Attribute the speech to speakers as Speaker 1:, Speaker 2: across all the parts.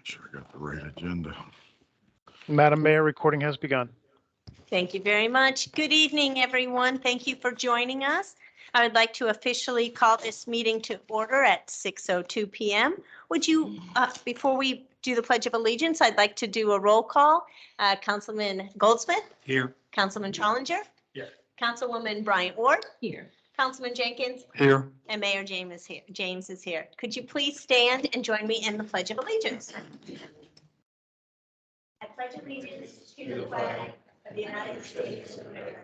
Speaker 1: Make sure I got the right agenda.
Speaker 2: Madam Mayor, recording has begun.
Speaker 3: Thank you very much. Good evening, everyone. Thank you for joining us. I would like to officially call this meeting to order at 6:02 PM. Would you, before we do the Pledge of Allegiance, I'd like to do a roll call. Councilman Goldsmith,
Speaker 2: Here.
Speaker 3: Councilman Challenger.
Speaker 2: Yes.
Speaker 3: Councilwoman Bryant Ward. Here. Councilman Jenkins,
Speaker 2: Here.
Speaker 3: and Mayor James is here. Could you please stand and join me in the Pledge of Allegiance? I pledge allegiance to the flag of the United States of America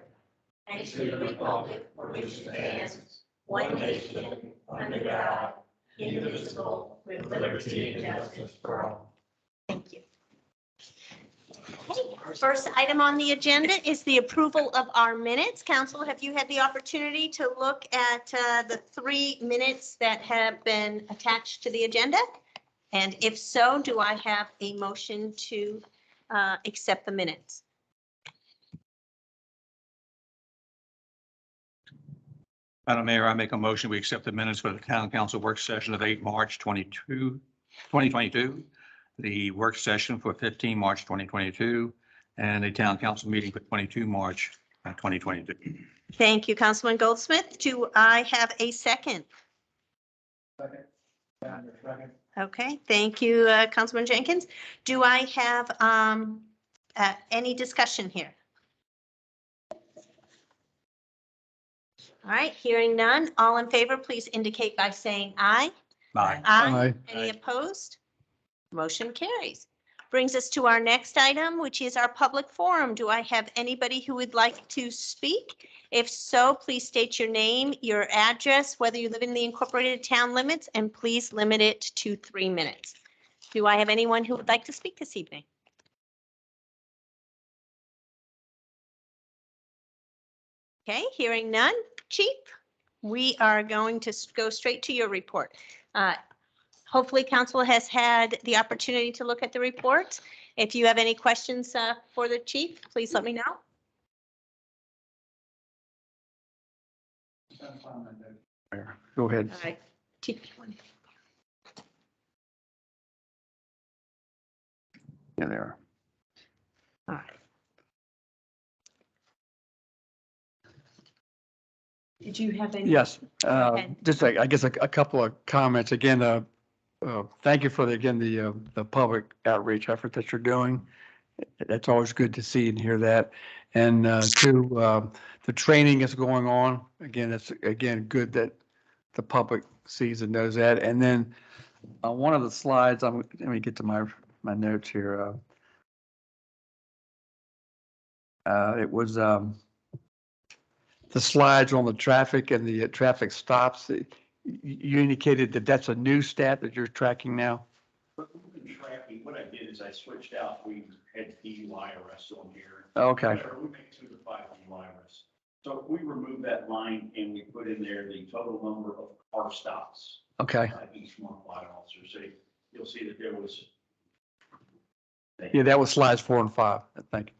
Speaker 3: and to the republic for which it stands, one nation, under God, indivisible, with liberty and justice for all. Thank you. Okay, first item on the agenda is the approval of our minutes. Council, have you had the opportunity to look at the 3 minutes that have been attached to the agenda? And if so, do I have a motion to accept the minutes?
Speaker 4: Madam Mayor, I make a motion, we accept the minutes for the town council work session of 8 March 2022, the work session for 15 March 2022, and the town council meeting for 22 March 2022.
Speaker 3: Thank you, Councilman Goldsmith. Do I have a second?
Speaker 2: Second.
Speaker 3: Okay, thank you, Councilman Jenkins. Do I have any discussion here? All right, hearing none. All in favor, please indicate by saying aye.
Speaker 4: Aye.
Speaker 2: Aye.
Speaker 3: Any opposed? Motion carries. Brings us to our next item, which is our public forum. Do I have anybody who would like to speak? If so, please state your name, your address, whether you live in the incorporated town limits, and please limit it to 3 minutes. Do I have anyone who would like to speak this evening? Okay, hearing none. Chief, we are going to go straight to your report. Hopefully council has had the opportunity to look at the report. If you have any questions for the chief, please let me know.
Speaker 2: Go ahead.
Speaker 3: All right. Chief.
Speaker 2: Yeah, they are.
Speaker 3: All right. Did you have any?
Speaker 5: Yes,
Speaker 3: ahead.
Speaker 5: just I guess a couple of comments. Again, thank you for the public outreach effort that you're doing. That's always good to see and hear that. And two, the training is going on. Again, it's again good that the public sees and knows that. And then on one of the slides, let me get to my notes here. It was the slides on the traffic and the traffic stops. You indicated that that's a new stat that you're tracking now?
Speaker 6: But we've been tracking, what I did is I switched out, we had DUI arrests on here.
Speaker 5: Okay,
Speaker 6: We make 2 to 5 DUI arrests. So we removed that line and we put in there the total number of car stops.
Speaker 5: okay.
Speaker 6: Each one flight officer. So you'll see that there was.
Speaker 5: Yeah, that was slides 4 and 5, I think.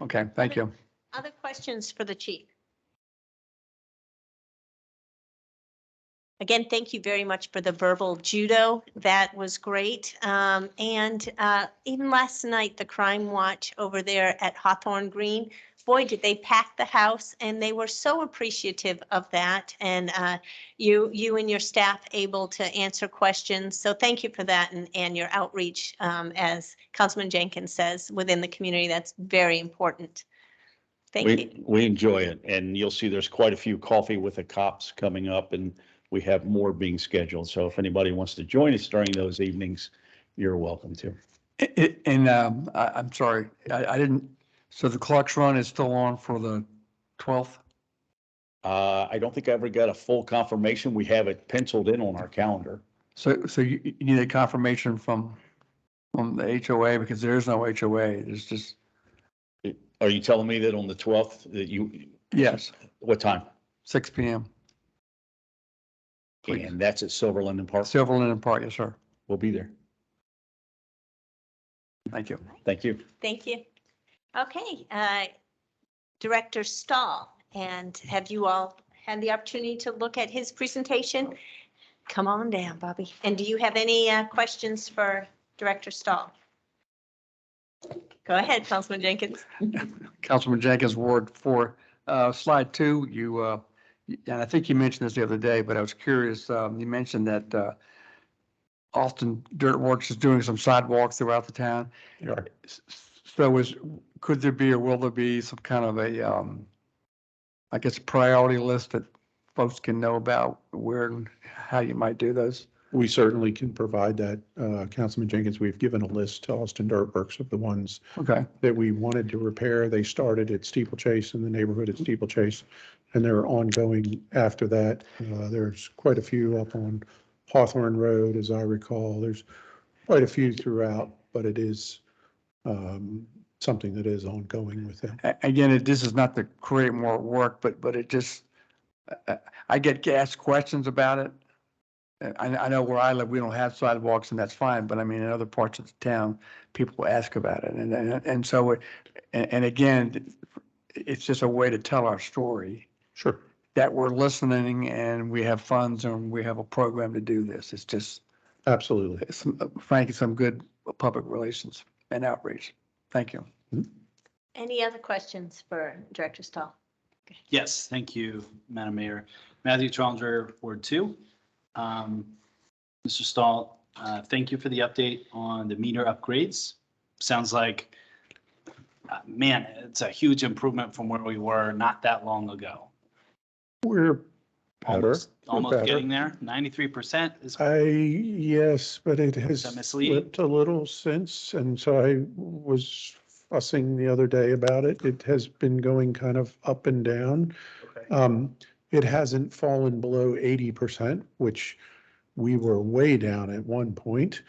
Speaker 5: Okay, thank you.
Speaker 3: Other questions for the chief? Again, thank you very much for the verbal judo. That was great. And even last night, the Crime Watch over there at Hawthorne Green, boy, did they pack the house, and they were so appreciative of that. And you and your staff able to answer questions. So thank you for that and your outreach, as Councilman Jenkins says, within the community. That's very important. Thank you.
Speaker 7: We enjoy it, and you'll see there's quite a few coffee with the cops coming up, and we have more being scheduled. So if anybody wants to join us during those evenings, you're welcome to.
Speaker 5: And I'm sorry, I didn't, so the Clark's Run is still on for the 12th?
Speaker 7: I don't think I ever got a full confirmation. We have it penciled in on our calendar.
Speaker 5: So you need a confirmation from the HOA, because there is no HOA. It's just,
Speaker 7: Are you telling me that on the 12th that
Speaker 5: yes,
Speaker 7: what time?
Speaker 5: 6 PM. Please.
Speaker 7: And that's at Silver Linden Park.
Speaker 5: Silver Linden Park, yes, sir.
Speaker 7: We'll be there.
Speaker 5: Thank you.
Speaker 7: Thank you.
Speaker 3: Thank you. Okay, Director Stahl, and have you all had the opportunity to look at his presentation? Come on down, Bobby. And do you have any questions for Director Stahl? Go ahead, Councilman Jenkins.
Speaker 5: Councilman Jenkins, Ward 4, slide 2, and I think you mentioned this the other day, but I was curious, you mentioned that Austin Dirt Works is doing some sidewalks throughout the town. So could there be or will there be some kind of a, I guess, priority list that folks can know about where and how you might do those?
Speaker 1: We certainly can provide that, Councilman Jenkins. We've given a list to Austin Dirt Works of the ones
Speaker 5: Okay.
Speaker 1: that we wanted to repair. They started at Steeplechase, in the neighborhood at Steeplechase, and they're ongoing after that. There's quite a few up on Hawthorne Road, as I recall. There's quite a few throughout, but it is something that is ongoing with them.
Speaker 5: Again, this is not to create more work, but it just, I get asked questions about it. I know where I live, we don't have sidewalks and that's fine, but I mean, in other parts of the town, people ask about it. And so, and again, it's just a way to tell our story
Speaker 1: Sure.
Speaker 5: that we're listening and we have funds and we have a program to do this. It's just,
Speaker 1: Absolutely.
Speaker 5: frankly, some good public relations and outreach. Thank you.
Speaker 3: Any other questions for Director Stahl?
Speaker 8: Yes, thank you, Madam Mayor. Matthew Challenger, Ward 2. Mr. Stahl, thank you for the update on the meter upgrades. Sounds like, man, it's a huge improvement from where we were not that long ago.
Speaker 1: We're better.
Speaker 8: Almost
Speaker 1: better.
Speaker 8: getting there. 93% is,
Speaker 1: Yes, but it has
Speaker 8: that misleading?
Speaker 1: slipped a little since, and so I was fussing the other day about it. It has been going kind of up and down. It hasn't fallen below 80%, which we were way down at one point.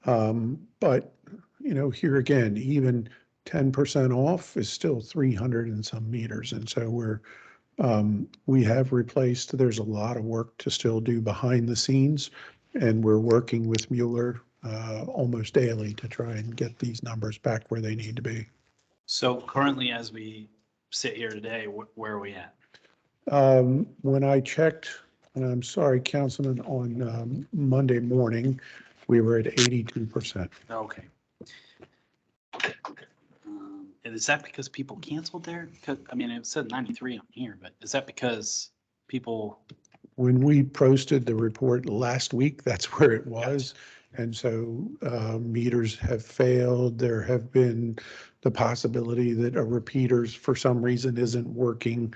Speaker 1: But, you know, here again, even 10% off is still 300 and some meters. And so we have replaced, there's a lot of work to still do behind the scenes. And we're working with Mueller almost daily to try and get these numbers back where they need to be.
Speaker 8: so currently as we sit here today, where are we at?
Speaker 1: When I checked, and I'm sorry, Councilman, on Monday morning, we were at 82%.
Speaker 8: Okay. And is that because people canceled there? 'Cause, I mean, it said 93 on here, but is that because people,
Speaker 1: When we posted the report last week, that's where it was. And so meters have failed. There have been the possibility that a repeaters for some reason isn't working.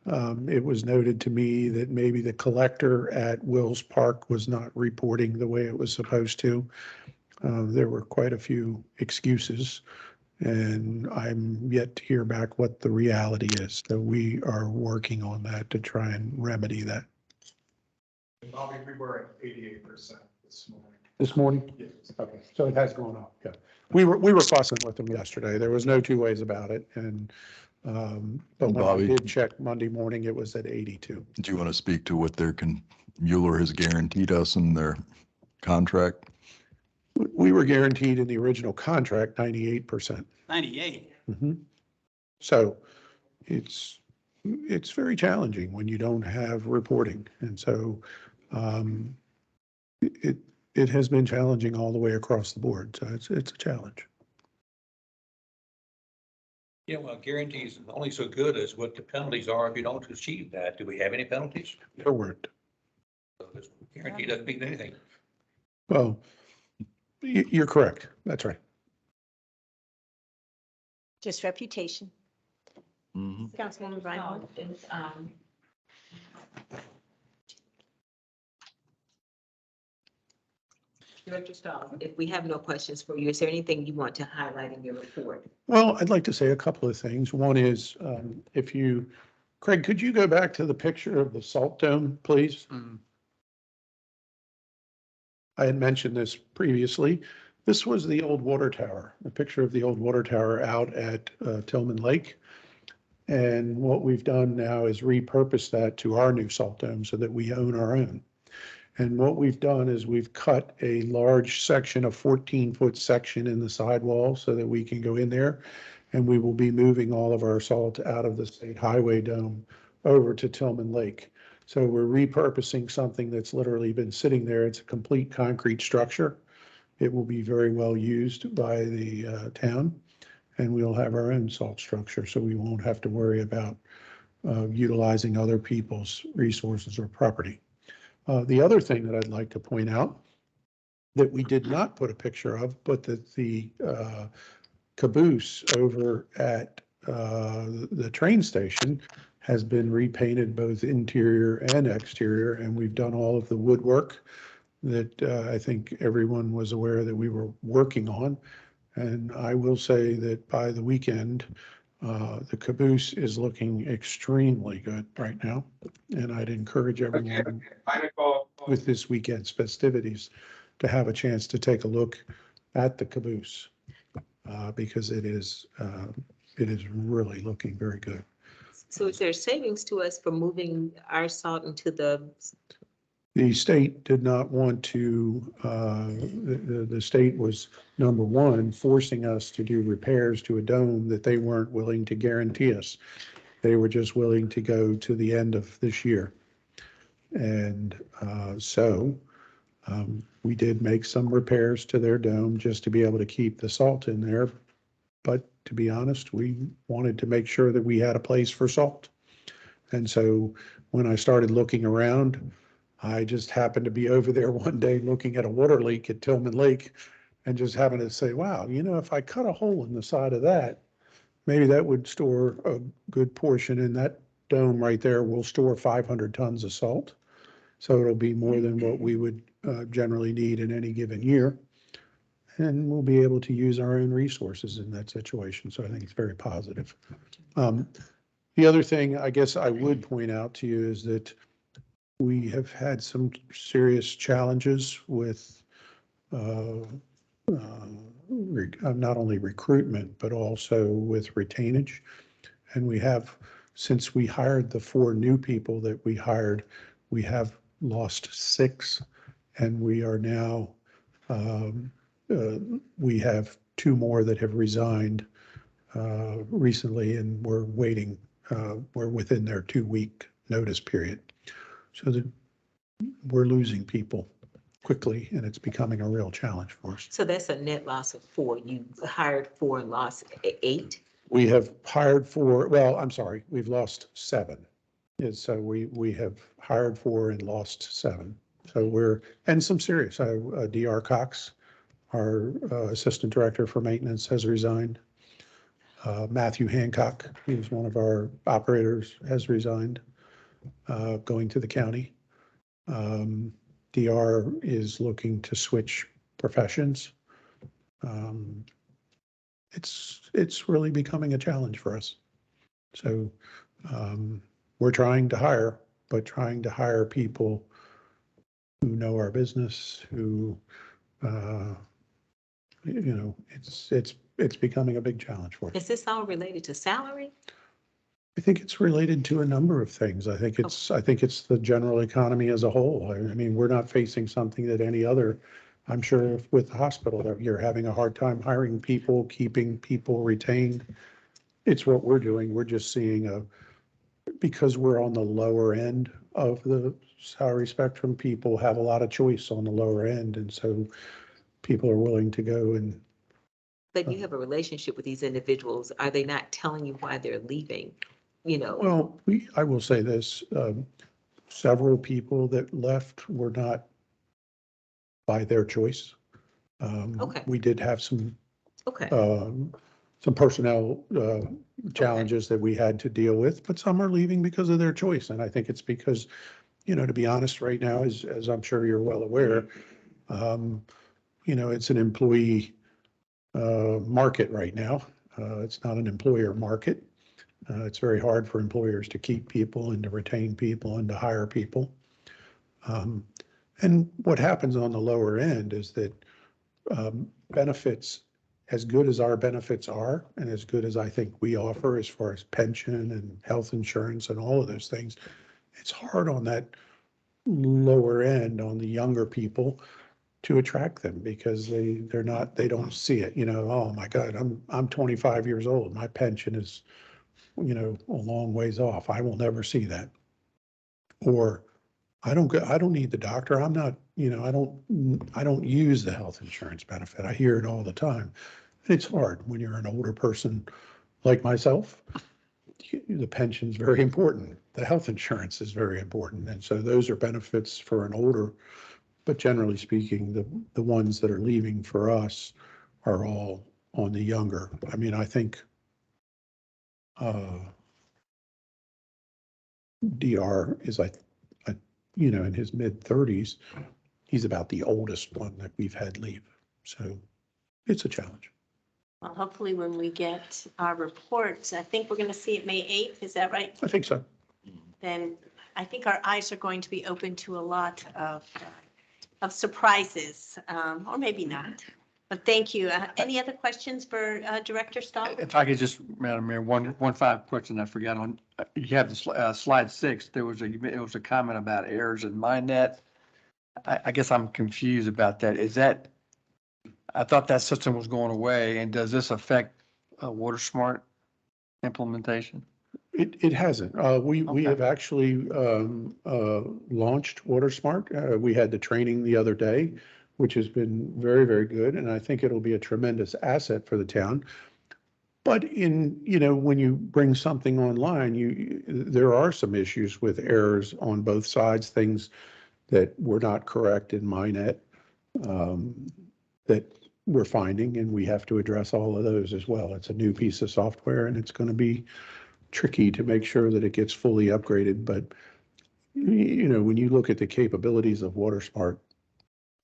Speaker 1: It was noted to me that maybe the collector at Wills Park was not reporting the way it was supposed to. There were quite a few excuses, and I'm yet to hear back what the reality is. So we are working on that to try and remedy that.
Speaker 2: Bobby, we were at 88% this morning.
Speaker 1: This morning?
Speaker 2: Yes.
Speaker 1: Okay, so it has gone up, yeah. We were fussing with them yesterday. There was no two ways about it, and but when I
Speaker 9: Bobby.
Speaker 1: did check Monday morning, it was at 82.
Speaker 9: Do you want to speak to what Mueller has guaranteed us in their contract?
Speaker 1: We were guaranteed in the original contract 98%.
Speaker 8: 98?
Speaker 1: So it's very challenging when you don't have reporting. And so it has been challenging all the way across the board. So it's a challenge.
Speaker 10: Yeah, well, guarantees are only so good as what the penalties are if you don't achieve that. Do we have any penalties?
Speaker 1: There weren't.
Speaker 10: So this guarantee doesn't mean anything.
Speaker 1: Well, you're correct. That's right.
Speaker 3: Just reputation. Councilwoman Bryan.
Speaker 11: Director Stahl, if we have no questions for you, is there anything you want to highlight in your report?
Speaker 1: Well, I'd like to say a couple of things. One is, Craig, could you go back to the picture of the salt dome, please? I had mentioned this previously. This was the old water tower, a picture of the old water tower out at Tillman Lake. And what we've done now is repurpose that to our new salt dome so that we own our own. And what we've done is we've cut a large section, a 14-foot section in the sidewall so that we can go in there. And we will be moving all of our salt out of the state highway dome over to Tillman Lake. So we're repurposing something that's literally been sitting there. It's a complete concrete structure. It will be very well used by the town, and we'll have our own salt structure, so we won't have to worry about utilizing other people's resources or property. The other thing that I'd like to point out that we did not put a picture of, but that the caboose over at the train station has been repainted both interior and exterior, and we've done all of the woodwork that I think everyone was aware that we were working on. And I will say that by the weekend, the caboose is looking extremely good right now. And I'd encourage everyone with this weekend's festivities to have a chance to take a look at the caboose because it is really looking very good.
Speaker 11: So is there savings to us for moving our salt into the,
Speaker 1: The state did not want to, the state was, number one, forcing us to do repairs to a dome that they weren't willing to guarantee us. They were just willing to go to the end of this year. And so we did make some repairs to their dome just to be able to keep the salt in there. But to be honest, we wanted to make sure that we had a place for salt. And so when I started looking around, I just happened to be over there one day looking at a water leak at Tillman Lake and just happened to say, wow, you know, if I cut a hole in the side of that, maybe that would store a good portion, and that dome right there will store 500 tons of salt. So it'll be more than what we would generally need in any given year. And we'll be able to use our own resources in that situation. So I think it's very positive. The other thing I guess I would point out to you is that we have had some serious challenges with not only recruitment, but also with retainage. And we have, since we hired the 4 new people that we hired, we have lost 6, and we are now, we have 2 more that have resigned recently, and we're waiting, we're within their 2-week notice period. So that we're losing people quickly, and it's becoming a real challenge for us.
Speaker 11: so that's a net loss of 4. You hired 4 and lost 8?
Speaker 1: We have hired 4, well, I'm sorry, we've lost 7. So we have hired 4 and lost 7. So we're, and some serious, DR Cox, our Assistant Director for Maintenance, has resigned. Matthew Hancock, he's one of our operators, has resigned, going to the county. DR is looking to switch professions. It's really becoming a challenge for us. So we're trying to hire, but trying to hire people who know our business, who you know, it's becoming a big challenge for us.
Speaker 11: Is this all related to salary?
Speaker 1: I think it's related to a number of things. I think it's the general economy as a whole. I mean, we're not facing something that any other, I'm sure with the hospital that you're having a hard time hiring people, keeping people retained. It's what we're doing. We're just seeing because we're on the lower end of the salary spectrum, people have a lot of choice on the lower end. And so people are willing to go and.
Speaker 11: But you have a relationship with these individuals. Are they not telling you why they're leaving? You know,
Speaker 1: Well, I will say this, several people that left were not by their choice.
Speaker 11: Okay.
Speaker 1: We did have some
Speaker 11: okay.
Speaker 1: some personnel challenges that we had to deal with, but some are leaving because of their choice. And I think it's because, you know, to be honest, right now, as I'm sure you're well aware, you know, it's an employee market right now. It's not an employer market. It's very hard for employers to keep people and to retain people and to hire people. And what happens on the lower end is that benefits, as good as our benefits are, and as good as I think we offer as far as pension and health insurance and all of those things, it's hard on that lower end, on the younger people, to attract them because they don't see it, you know, oh my God, I'm 25 years old. My pension is, you know, a long ways off. I will never see that. Or I don't need the doctor. I'm not, I don't use the health insurance benefit. I hear it all the time. It's hard when you're an older person like myself. The pension's very important. The health insurance is very important. And so those are benefits for an older, but generally speaking, the ones that are leaving for us are all on the younger. I mean, I think DR is, in his mid-30s. He's about the oldest one that we've had leave. So it's a challenge.
Speaker 3: Well, hopefully when we get our reports, I think we're going to see it May 8th. Is that right?
Speaker 1: I think so.
Speaker 3: Then I think our eyes are going to be open to a lot of surprises, or maybe not. But thank you. Any other questions for Director Stahl?
Speaker 5: If I could just, Madam Mayor, one final question I forgot on, you have the slide 6, it was a comment about errors in MyNet. I guess I'm confused about that. Is that, I thought that system was going away, and does this affect WaterSmart implementation?
Speaker 1: It hasn't. We
Speaker 5: Okay.
Speaker 1: have actually launched WaterSmart. We had the training the other day, which has been very, very good. And I think it'll be a tremendous asset for the town. But when you bring something online, there are some issues with errors on both sides, things that were not correct in MyNet that we're finding, and we have to address all of those as well. It's a new piece of software, and it's going to be tricky to make sure that it gets fully upgraded. But, when you look at the capabilities of WaterSmart,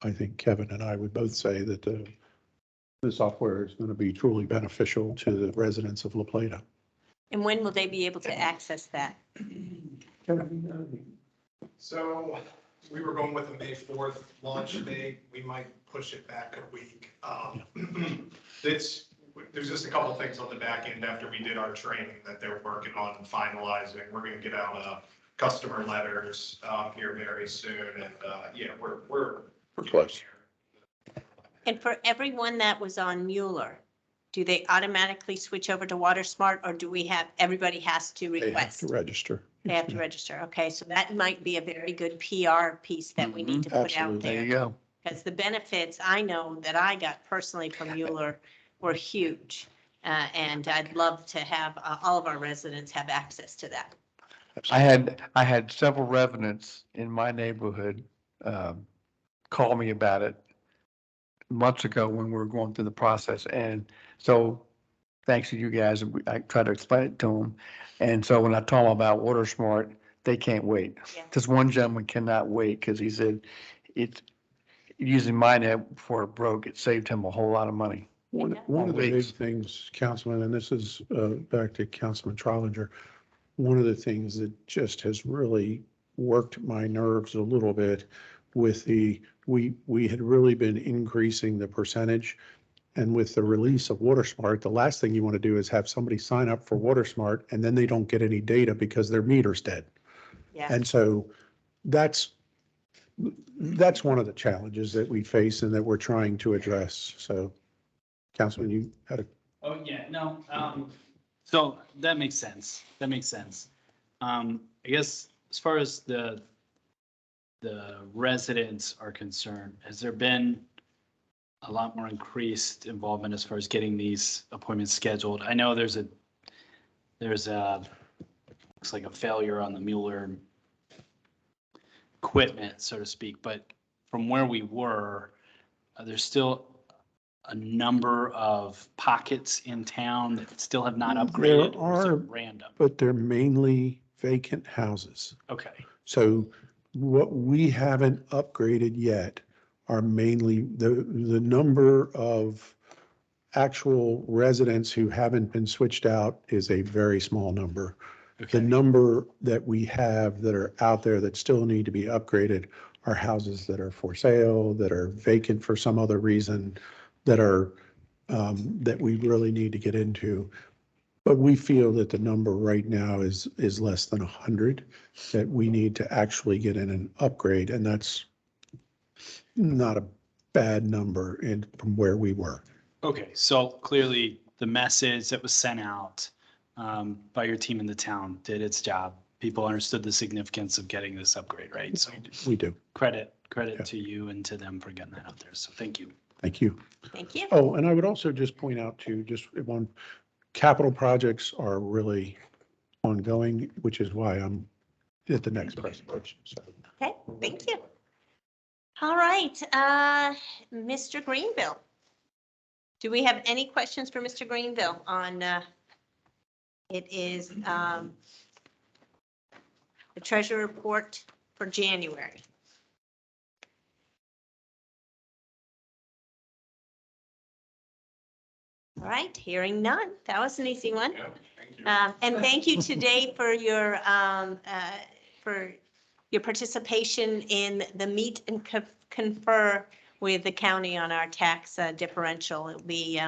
Speaker 1: I think Kevin and I would both say that the software is going to be truly beneficial to the residents of La Plata.
Speaker 3: And when will they be able to access that?
Speaker 2: So we were going with a May 4th launch date. We might push it back a week. There's just a couple things on the back end after we did our training that they're working on finalizing. We're going to get out customer letters here very soon. And we're
Speaker 1: close.
Speaker 3: And for everyone that was on Mueller, do they automatically switch over to WaterSmart, or do everybody has to
Speaker 1: They have
Speaker 3: request?
Speaker 1: to register.
Speaker 3: They have to register. Okay, so that might be a very good PR piece that we need to put out
Speaker 1: Absolutely.
Speaker 5: There
Speaker 3: there.
Speaker 5: you go.
Speaker 3: Because the benefits I know that I got personally from Mueller were huge. And I'd love to have all of our residents have access to that.
Speaker 5: I had several residents in my neighborhood call me about it months ago when we were going through the process. And so thanks to you guys, I tried to explain it to them. And so when I told them about WaterSmart, they can't wait.
Speaker 3: Yeah.
Speaker 5: This one gentleman cannot wait because he said it's using MyNet before it broke, it saved him a whole lot of money.
Speaker 1: One of the big
Speaker 5: Weeks.
Speaker 1: things, Councilman, and this is back to Councilman Trollinger, one of the things that just has really worked my nerves a little bit with we had really been increasing the percentage. And with the release of WaterSmart, the last thing you want to do is have somebody sign up for WaterSmart and then they don't get any data because their meter's dead.
Speaker 3: Yeah.
Speaker 1: And so that's one of the challenges that we face and that we're trying to address. So Councilman, you had a,
Speaker 8: Oh, yeah, no, so that makes sense. That makes sense. I guess as far as the residents are concerned, has there been a lot more increased involvement as far as getting these appointments scheduled? I know there's a looks like a failure on the Mueller equipment, so to speak, but from where we were, there's still a number of pockets in town that still have not upgraded.
Speaker 1: There
Speaker 8: or is it
Speaker 1: are,
Speaker 8: random.
Speaker 1: but they're mainly vacant houses.
Speaker 8: Okay,
Speaker 1: So what we haven't upgraded yet are mainly the number of actual residents who haven't been switched out is a very small number. The
Speaker 8: okay,
Speaker 1: number that we have that are out there that still need to be upgraded are houses that are for sale, that are vacant for some other reason, that are, that we really need to get into. But we feel that the number right now is less than 100 that we need to actually get in and upgrade. And that's not a bad number from where we were.
Speaker 8: okay. So clearly the message that was sent out by your team in the town did its job. people understood the significance of getting this upgrade, right? So
Speaker 1: We do.
Speaker 8: credit
Speaker 1: Yeah.
Speaker 8: to you and to them for getting that out there. So thank you.
Speaker 1: Thank you.
Speaker 3: Thank you.
Speaker 1: Oh, and I would also just point out too, just one, capital projects are really ongoing, which is why I'm at the next presentation. So
Speaker 3: Okay, thank you. All right, Mr. Greenville. Do we have any questions for Mr. Greenville on, it is, the treasurer report for January? All right, hearing none. That was an easy one. And thank you today for your participation in the meet and confer with the county on our tax differential. It'll be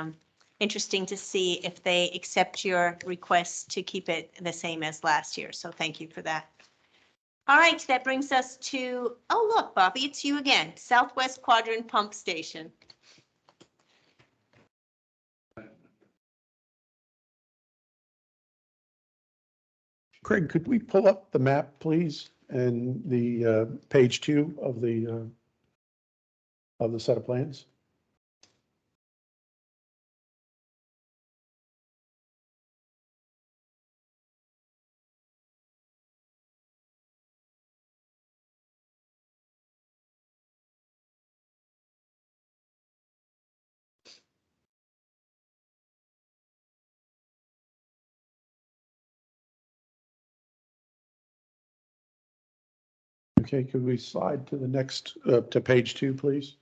Speaker 3: interesting to see if they accept your request to keep it the same as last year. So thank you for that. All right, that brings us to, oh, look, Bobby, it's you again, Southwest Quadrant Pump Station.
Speaker 1: Craig, could we pull up the map, please? And the page 2 of the set of plans? Okay, could we slide to the next, to page 2, please?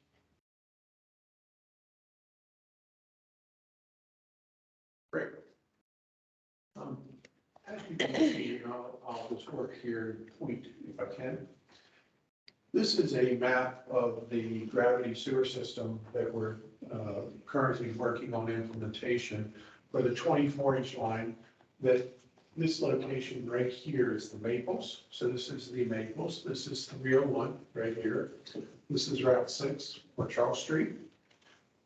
Speaker 1: Great. As you can see, I'll just work here and point if I can. This is a map of the gravity sewer system that we're currently working on implementation for the 24-inch line. That this location right here is the Maples. So this is the Maples. This is 301 right here. This is Route 6 or Charles Street.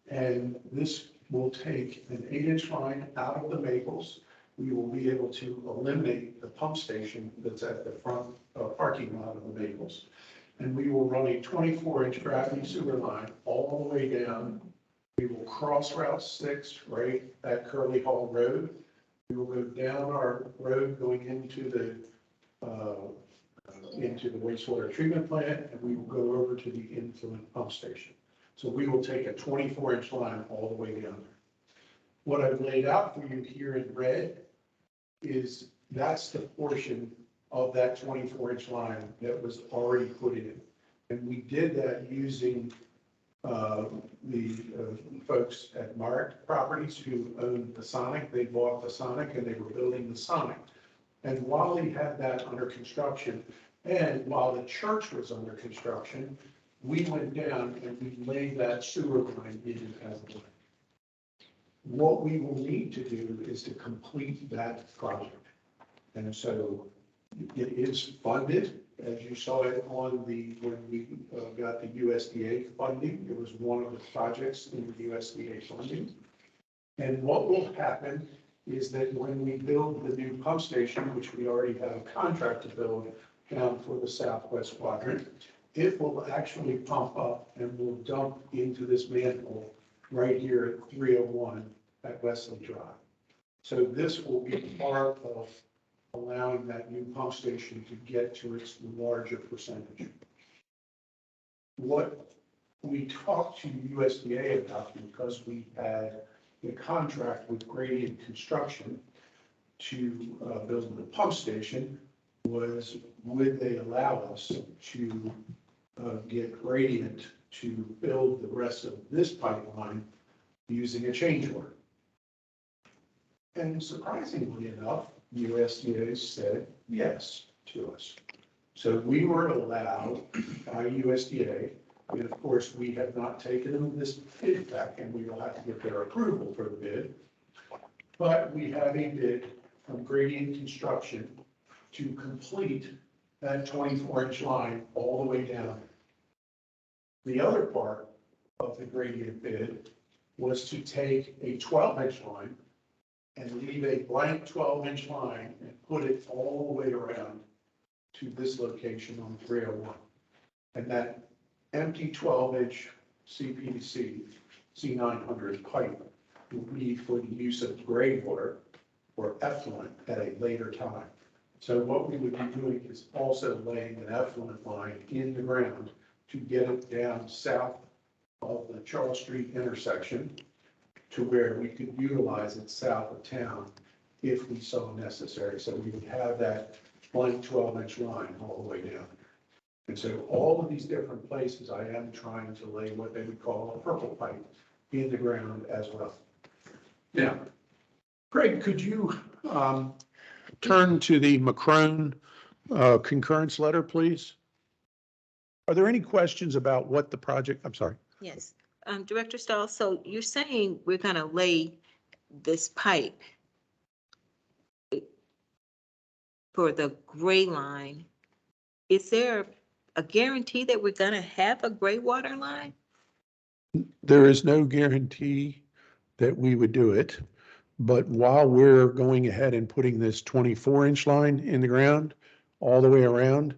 Speaker 1: And this will take an 8-inch line out of the Maples. We will be able to eliminate the pump station that's at the front parking lot of the Maples. And we will run a 24-inch gravity sewer line all the way down. We will cross Route 6 right at Curly Hall Road. We will go down our road going into the wastewater treatment plant, and we will go over to the influent pump station. So we will take a 24-inch line all the way down there. What I've laid out for you here in red is that's the portion of that 24-inch line that was already put in. And we did that using the folks at Mark Properties who owned the Sonic. They bought the Sonic and they were building the Sonic. And while they had that under construction, and while the church was under construction, we went down and we laid that sewer line in as a line. What we will need to do is to complete that project. And so it is funded, as you saw it on the, when we got the USDA funding. It was one of the projects in the USDA funding. And what will happen is that when we build the new pump station, which we already have a contract to build down for the Southwest Quadrant, it will actually pump up and will dump into this manhole right here at 301 at Wesley Drive. So this will be part of allowing that new pump station to get to its larger percentage. What we talked to USDA about, because we had a contract with Gradient Construction to build the pump station, was would they allow us to get Gradient to build the rest of this pipeline using a change order. And surprisingly enough, USDA said yes to us. So we were allowed by USDA, and of course, we have not taken them this bid back, and we will have to get their approval for the bid. But we have a bid from Gradient Construction to complete that 24-inch line all the way down. The other part of the Gradient bid was to take a 12-inch line and leave a blank 12-inch line and put it all the way around to this location on 301. And that empty 12-inch CPVC C900 pipe will be for the use of gray water or effluent at a later time. So what we would be doing is also laying an effluent line in the ground to get it down south of the Charles Street intersection to where we could utilize it south of town if we saw necessary. So we would have that blank 12-inch line all the way down. And so all of these different places, I am trying to lay what they would call a purple pipe in the ground as well. Now, Greg, could you turn to the Macron concurrence letter, please? Are there any questions about what the project, I'm sorry.
Speaker 11: Yes. Director Stahl, so you're saying we're gonna lay this pipe for the gray line. Is there a guarantee that we're gonna have a gray water line?
Speaker 1: There is no guarantee that we would do it, but while we're going ahead and putting this 24-inch line in the ground all the way around,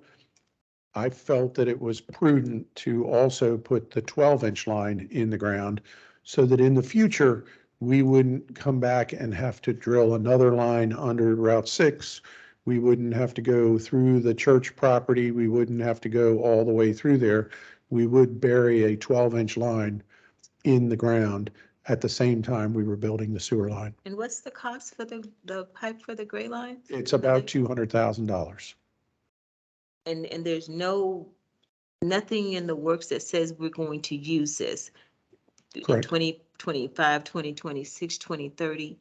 Speaker 1: I felt that it was prudent to also put the 12-inch line in the ground so that in the future, we wouldn't come back and have to drill another line under Route 6. We wouldn't have to go through the church property. We wouldn't have to go all the way through there. We would bury a 12-inch line in the ground at the same time we were building the sewer line.
Speaker 11: And what's the cost for the pipe for the gray line?
Speaker 1: It's about $200,000.
Speaker 11: And there's nothing in the works that says we're going to use this.
Speaker 1: Correct.
Speaker 11: 2025, 2026, 2030.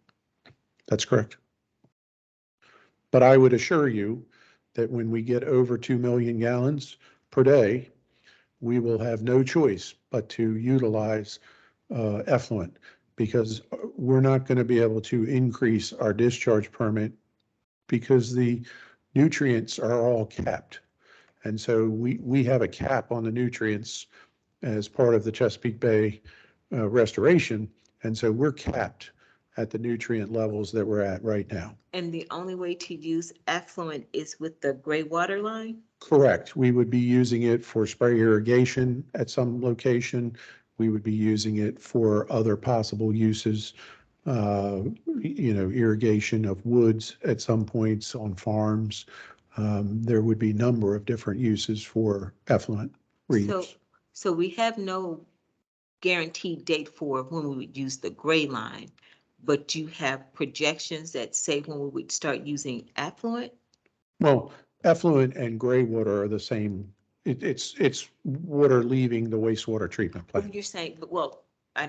Speaker 1: That's correct. But I would assure you that when we get over 2 million gallons per day, we will have no choice but to utilize effluent, because we're not going to be able to increase our discharge permit because the nutrients are all capped. And so we have a cap on the nutrients as part of the Chesapeake Bay restoration. And so we're capped at the nutrient levels that we're at right now.
Speaker 11: And the only way to use effluent is with the gray water line?
Speaker 1: Correct. We would be using it for spray irrigation at some location. We would be using it for other possible uses, irrigation of woods at some points on farms. There would be a number of different uses for effluent reuse.
Speaker 11: So we have no guaranteed date for when we would use the gray line, but you have projections that say when we would start using effluent?
Speaker 1: Well, effluent and gray water are the same. It's water leaving the wastewater treatment
Speaker 11: When
Speaker 1: plant.
Speaker 11: you're saying, well, I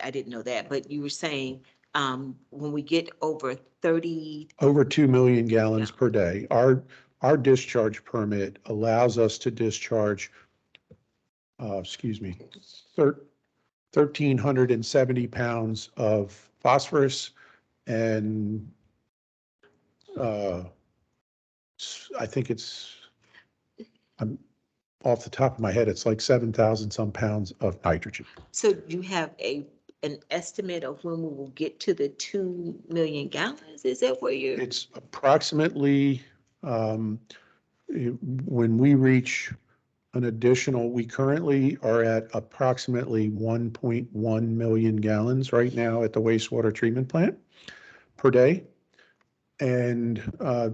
Speaker 11: didn't know that, but you were saying, when we get over 30,
Speaker 1: Over 2 million gallons per day. Our discharge permit allows us to discharge, 1,370 pounds of phosphorus and I think I'm off the top of my head, it's like 7,000 some pounds of nitrogen.
Speaker 11: so you have an estimate of when we will get to the 2 million gallons? Is that where you're?
Speaker 1: It's approximately, when we reach an additional, we currently are at approximately 1.1 million gallons right now at the wastewater treatment plant per day. And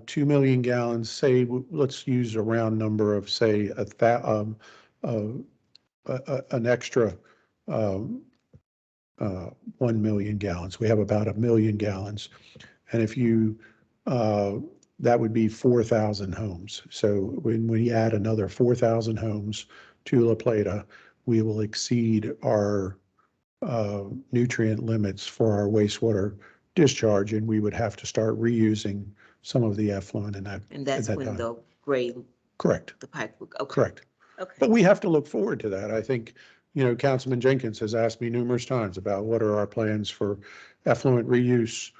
Speaker 1: 2 million gallons, say, let's use a round number of, say, an extra 1 million gallons. We have about 1 million gallons. And if you, that would be 4,000 homes. So when we add another 4,000 homes to La Plata, we will exceed our nutrient limits for our wastewater discharge, and we would have to start reusing some of the effluent in that.
Speaker 11: And that's
Speaker 1: at that
Speaker 11: when
Speaker 1: time.
Speaker 11: the gray,
Speaker 1: Correct,
Speaker 11: the pipe, okay.
Speaker 1: correct.
Speaker 11: Okay.
Speaker 1: But we have to look forward to that. I think, Councilman Jenkins has asked me numerous times about what are our plans for effluent reuse.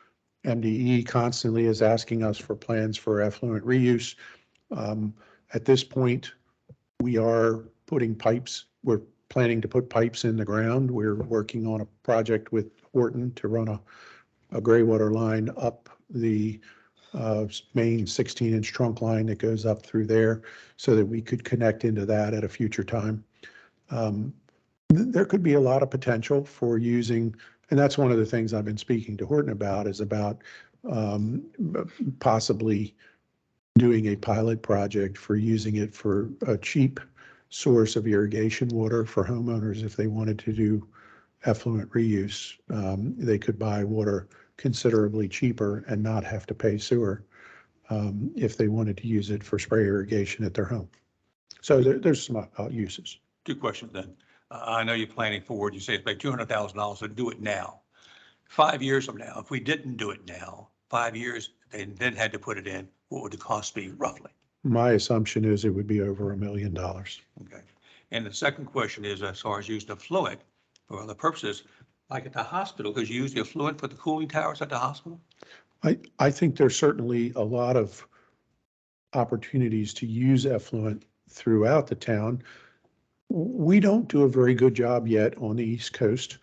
Speaker 1: MDE constantly is asking us for plans for effluent reuse. At this point, we are putting pipes. We're planning to put pipes in the ground. We're working on a project with Horton to run a gray water line up the main 16-inch trunk line that goes up through there so that we could connect into that at a future time. There could be a lot of potential for using, and that's one of the things I've been speaking to Horton about, is about possibly doing a pilot project for using it for a cheap source of irrigation water for homeowners. If they wanted to do effluent reuse, they could buy water considerably cheaper and not have to pay sewer if they wanted to use it for spray irrigation at their home. So there's some uses.
Speaker 10: Two questions then. I know you're planning forward. You say it's like $200,000 to do it now. 5 years from now, if we didn't do it now, 5 years, they then had to put it in, what would the cost be roughly?
Speaker 1: My assumption is it would be over $1 million.
Speaker 10: Okay. And the second question is, as far as using effluent for other purposes, like at the hospital, because you use the effluent for the cooling towers at the hospital?
Speaker 1: I think there's certainly a lot of opportunities to use effluent throughout the town. We don't do a very good job yet on the East Coast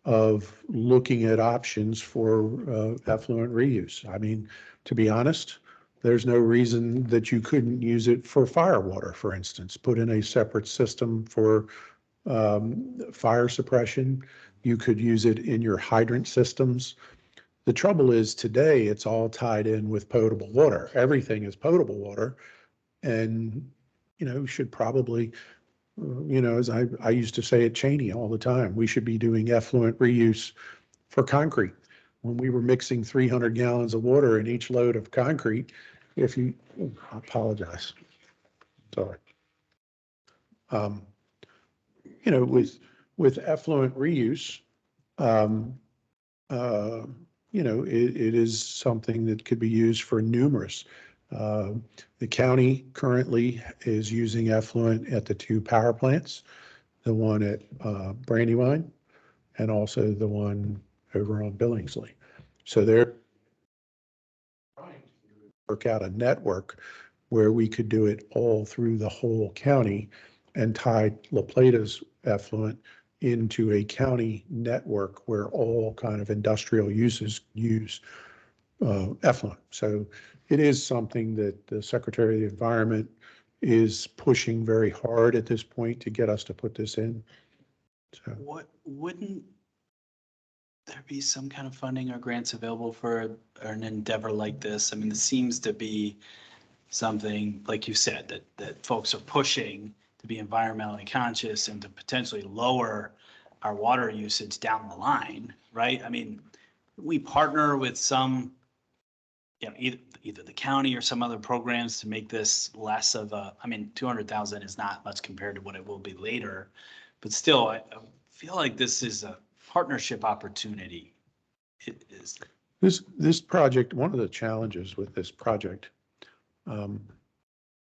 Speaker 1: of looking at options for effluent reuse. I mean, to be honest, there's no reason that you couldn't use it for fire water, for instance. Put in a separate system for fire suppression. You could use it in your hydrant systems. The trouble is today it's all tied in with potable water. Everything is potable water, and should probably, as I used to say at Cheney all the time, we should be doing effluent reuse for concrete. When we were mixing 300 gallons of water in each load of concrete, I apologize. Sorry. With effluent reuse, it is something that could be used for numerous. The county currently is using effluent at the 2 power plants, the one at Brandywine and also the one over on Billingsley. So they're trying to work out a network where we could do it all through the whole county and tie La Plata's effluent into a county network where all kind of industrial uses use effluent. So it is something that the Secretary of the Environment is pushing very hard at this point to get us to put this in. So
Speaker 8: Wouldn't there be some kind of funding or grants available for an endeavor like this? I mean, this seems to be something, like you said, that folks are pushing to be environmentally conscious and to potentially lower our water usage down the line, right? I mean, we partner with some, either the county or some other programs to make this less of a, 200,000 is not much compared to what it will be later, but still, I feel like this is a partnership opportunity. It is.
Speaker 1: This project, one of the challenges with this project,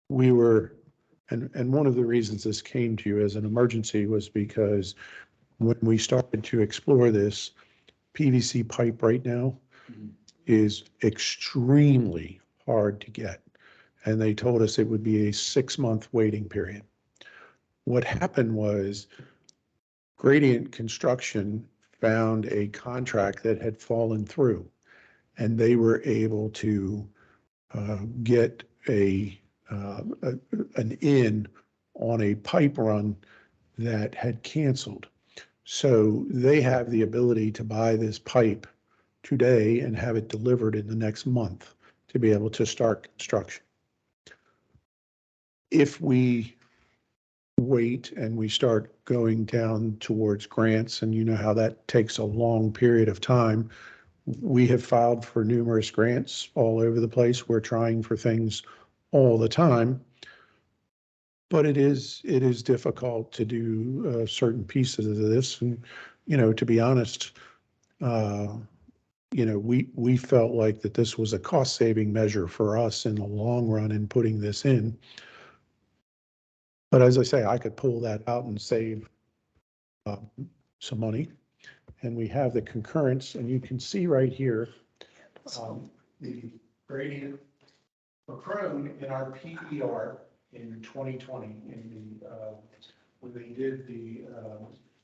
Speaker 1: we were, and one of the reasons this came to you as an emergency was because when we started to explore this, PVC pipe right now is extremely hard to get. And they told us it would be a 6-month waiting period. What happened was Gradient Construction found a contract that had fallen through, and they were able to get an in on a pipe run that had canceled. So they have the ability to buy this pipe today and have it delivered in the next month to be able to start construction. If we wait and we start going down towards grants, and you know how that takes a long period of time, we have filed for numerous grants all over the place. We're trying for things all the time, but it is difficult to do certain pieces of this. And, to be honest, we felt like that this was a cost saving measure for us in the long run in putting this in. But as I say, I could pull that out and save some money. And we have the concurrence, and you can see right here, the gradient for Chrome in our PER in 2020, when they did the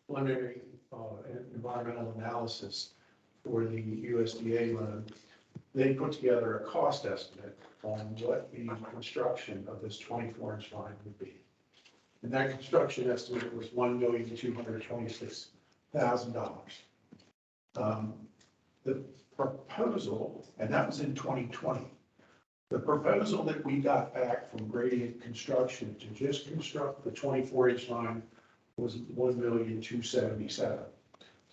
Speaker 1: preliminary environmental analysis for the USDA loan, they put together a cost estimate on what the construction of this 24-inch line would be. And that construction estimate was $1,226,000. The proposal, and that was in 2020, the proposal that we got back from Gradient Construction to just construct the 24-inch line was $1,277,000.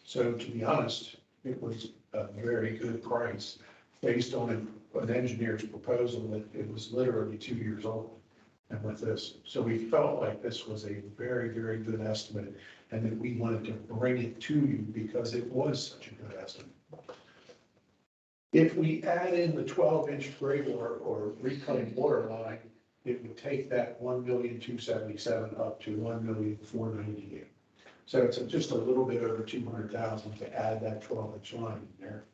Speaker 1: So to be honest, it was a very good price based on an engineer's proposal that it was literally 2 years old. And with this, so we felt like this was a very, very good estimate and that we wanted to bring it to you because it was such a good estimate. If we add in the 12-inch gray water or reclaimed water line, it would take that $1,277,000 up to $1,498,000. So it's just a little bit over $200,000 to add that 12-inch line in there.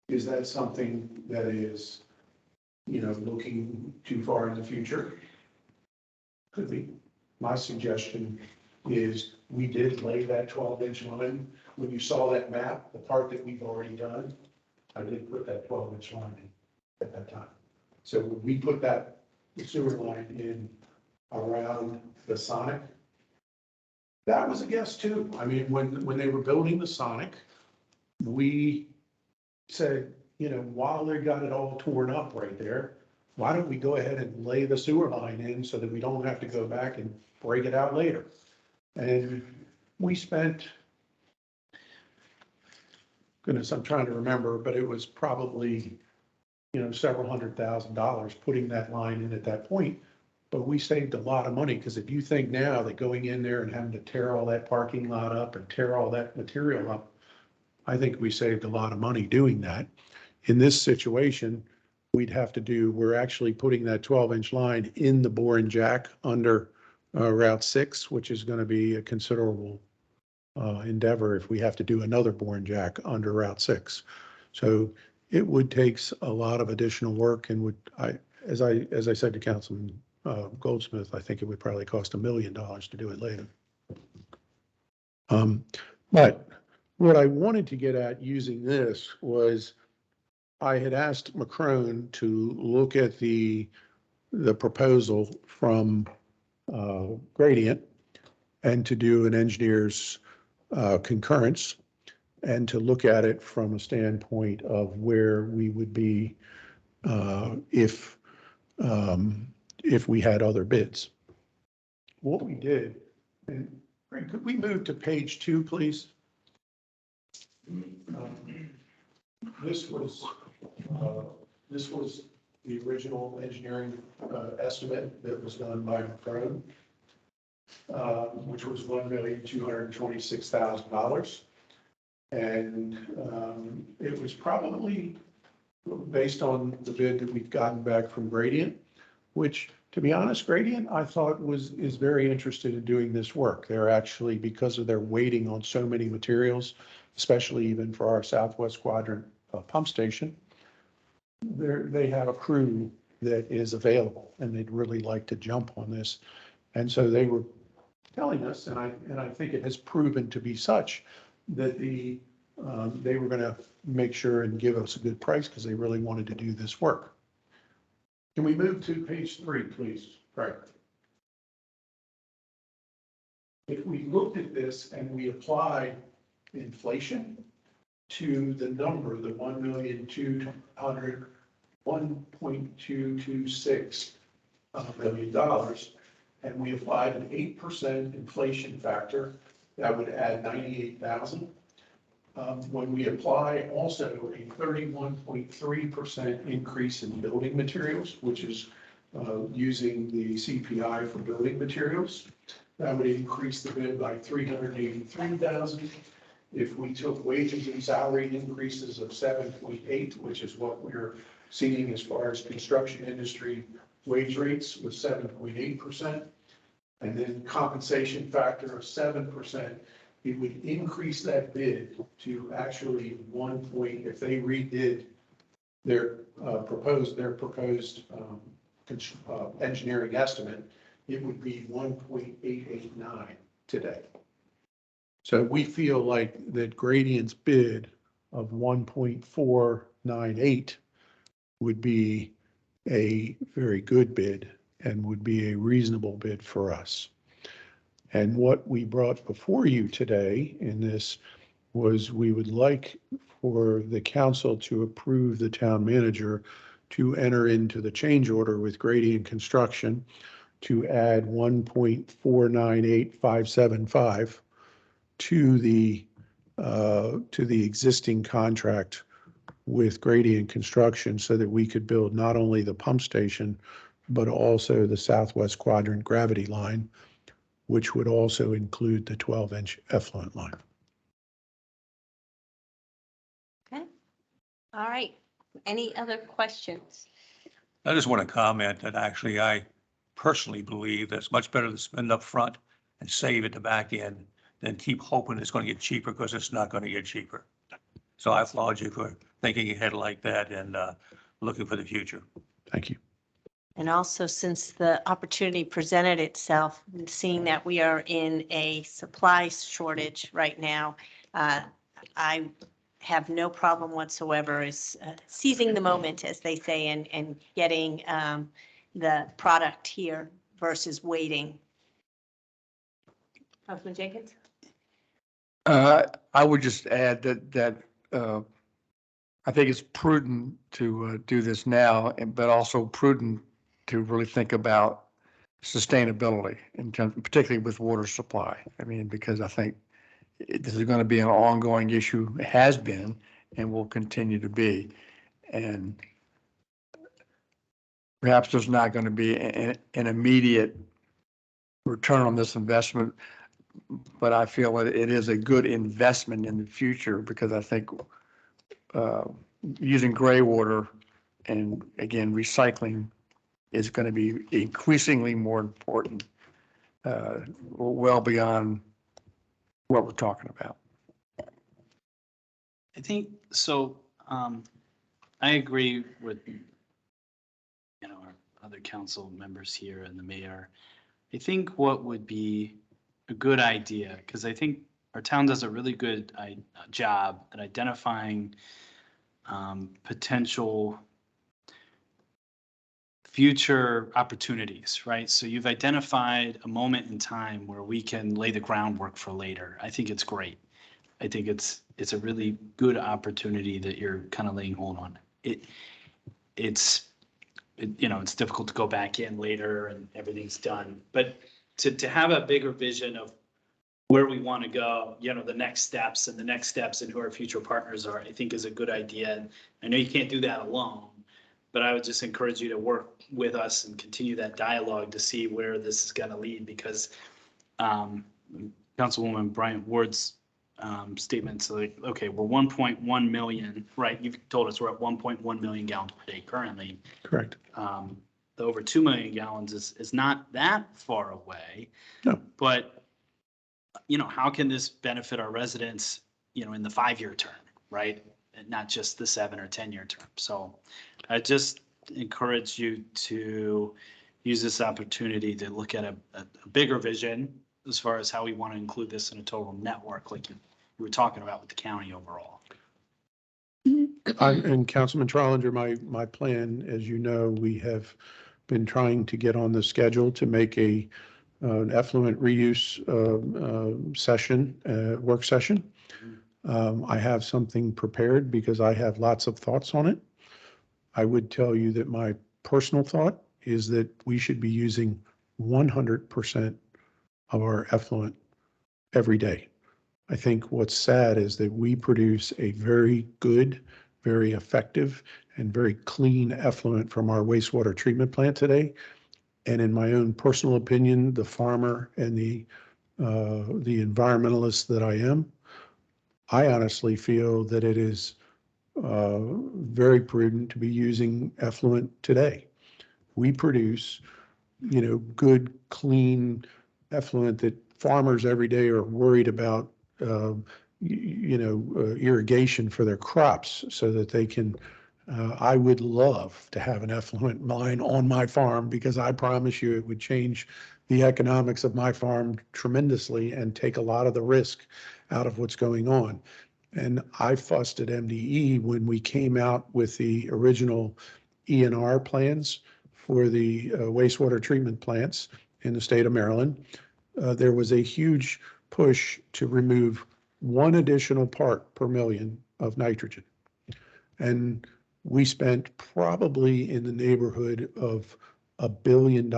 Speaker 1: Is that something that is, looking too far in the future? Could be. My suggestion is we did lay that 12-inch line. When you saw that map, the part that we've already done, I did put that 12-inch line in at that time. So we put that sewer line in around the Sonic. That was a guess too. I mean, when they were building the Sonic, we said, while they got it all torn up right there, why don't we go ahead and lay the sewer line in so that we don't have to go back and break it out later? And we spent, goodness, I'm trying to remember, but it was probably, several $100,000 putting that line in at that point. But we saved a lot of money because if you think now that going in there and having to tear all that parking lot up and tear all that material up, I think we saved a lot of money doing that. In this situation, we're actually putting that 12-inch line in the bore and jack under Route 6, which is going to be a considerable endeavor if we have to do another bore and jack under Route 6. So it would take a lot of additional work and as I said to Councilman Goldsmith, I think it would probably cost $1 million to do it later. But what I wanted to get at using this was I had asked Macron to look at the proposal from Gradient and to do an engineer's concurrence and to look at it from a standpoint of where we would be if we had other bids. What we did, and Greg, could we move to page 2, please? This was the original engineering estimate that was done by Macron, which was $1,226,000. And it was probably based on the bid that we've gotten back from Gradient, which, to be honest, Gradient, I thought is very interested in doing this work. They're actually, because of their waiting on so many materials, especially even for our Southwest Quadrant pump station, they have a crew that is available and they'd really like to jump on this. And so they were telling us, and I think it has proven to be such, that they were going to make sure and give us a good price because they really wanted to do this work. Can we move to page 3, please? Right. If we looked at this and we applied inflation to the number, the $1.226 million, and we applied an 8% inflation factor, that would add $98,000. When we apply also a 31.3% increase in building materials, which is using the CPI for building materials, that would increase the bid by $383,000. If we took wages and salary increases of 7.8, which is what we're seeing as far as construction industry wage rates with 7.8%, and then compensation factor of 7%, it would increase that bid to actually 1 point, if they redid their proposed engineering estimate, it would be 1.889 today. So we feel like that Gradient's bid of 1.4 498 would be a very good bid and would be a reasonable bid for us. And what we brought before you today in this was we would like for the council to approve the town manager to enter into the change order with Gradient Construction to add 1.498575 to the existing contract with Gradient Construction so that we could build not only the pump station, but also the Southwest Quadrant gravity line, which would also include the 12-inch effluent line.
Speaker 3: Okay. All right. Any other questions?
Speaker 10: I just want to comment that actually I personally believe that it's much better to spend up front and save at the back end than keep hoping it's going to get cheaper, because it's not going to get cheaper. So I applaud you for thinking ahead like that and looking for the future.
Speaker 1: Thank you.
Speaker 3: And also, since the opportunity presented itself, seeing that we are in a supply shortage right now, I have no problem whatsoever is seizing the moment, as they say, and getting the product here versus waiting. Councilman Jenkins?
Speaker 5: I would just add that I think it's prudent to do this now, but also prudent to really think about sustainability, in terms, particularly with water supply. I mean, because I think this is going to be an ongoing issue, it has been, and will continue to be. And perhaps there's not going to be an immediate return on this investment, but I feel that it is a good investment in the future, because I think using gray water and, again, recycling is going to be increasingly more important, well beyond what we're talking about.
Speaker 8: I think, so, I agree with, our other council members here and the mayor. I think what would be a good idea, because I think our town does a really good job at identifying potential future opportunities, right? So you've identified a moment in time where we can lay the groundwork for later. I think it's great. I think it's a really good opportunity that you're kind of laying hold on. It's difficult to go back in later and everything's done, but to have a bigger vision of where we want to go, the next steps and who our future partners are, I think is a good idea. And I know you can't do that alone, but I would just encourage you to work with us and continue that dialogue to see where this is going to lead, because Councilwoman Bryant Ward's statements like, okay, we're 1.1 million, right? You've told us we're at 1.1 million gallons per day currently.
Speaker 1: Correct.
Speaker 8: The over 2 million gallons is not that far away.
Speaker 1: No.
Speaker 8: But, how can this benefit our residents, in the 5-year term, right? And not just the 7 or 10-year term. So I just encourage you to use this opportunity to look at a bigger vision as far as how we want to include this in a total network, like you were talking about with the county overall.
Speaker 1: And Councilman Trolinger, my plan, as you know, we have been trying to get on the schedule to make an effluent reuse work session. I have something prepared because I have lots of thoughts on it. I would tell you that my personal thought is that we should be using 100% of our effluent every day. I think what's sad is that we produce a very good, very effective, and very clean effluent from our wastewater treatment plant today. And in my own personal opinion, the farmer and the environmentalist that I am, I honestly feel that it is very prudent to be using effluent today. We produce, good, clean effluent that farmers every day are worried about, irrigation for their crops so that they can. I would love to have an effluent line on my farm, because I promise you it would change the economics of my farm tremendously and take a lot of the risk out of what's going on. And I fussed at MDE when we came out with the original ENR plans for the wastewater treatment plants in the state of Maryland. There was a huge push to remove one additional part per million of nitrogen. And we spent probably in the neighborhood of $1 billion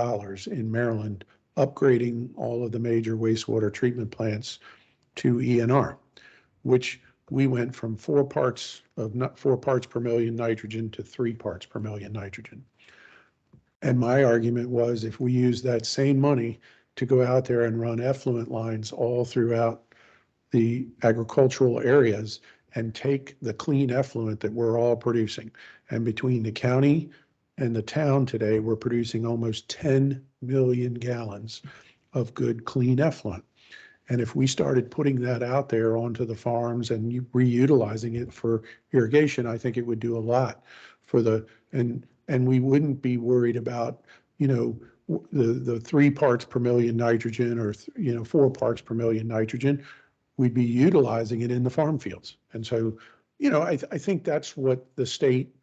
Speaker 1: in Maryland upgrading all of the major wastewater treatment plants to ENR, which we went from 4 parts per million nitrogen to 3 parts per million nitrogen. And my argument was if we use that same money to go out there and run effluent lines all throughout the agricultural areas and take the clean effluent that we're all producing. And between the county and the town today, we're producing almost 10 million gallons of good, clean effluent. And if we started putting that out there onto the farms and reutilizing it for irrigation, I think it would do a lot for and we wouldn't be worried about, the 3 parts per million nitrogen or, 4 parts per million nitrogen. We'd be utilizing it in the farm fields. And so, I think that's what the state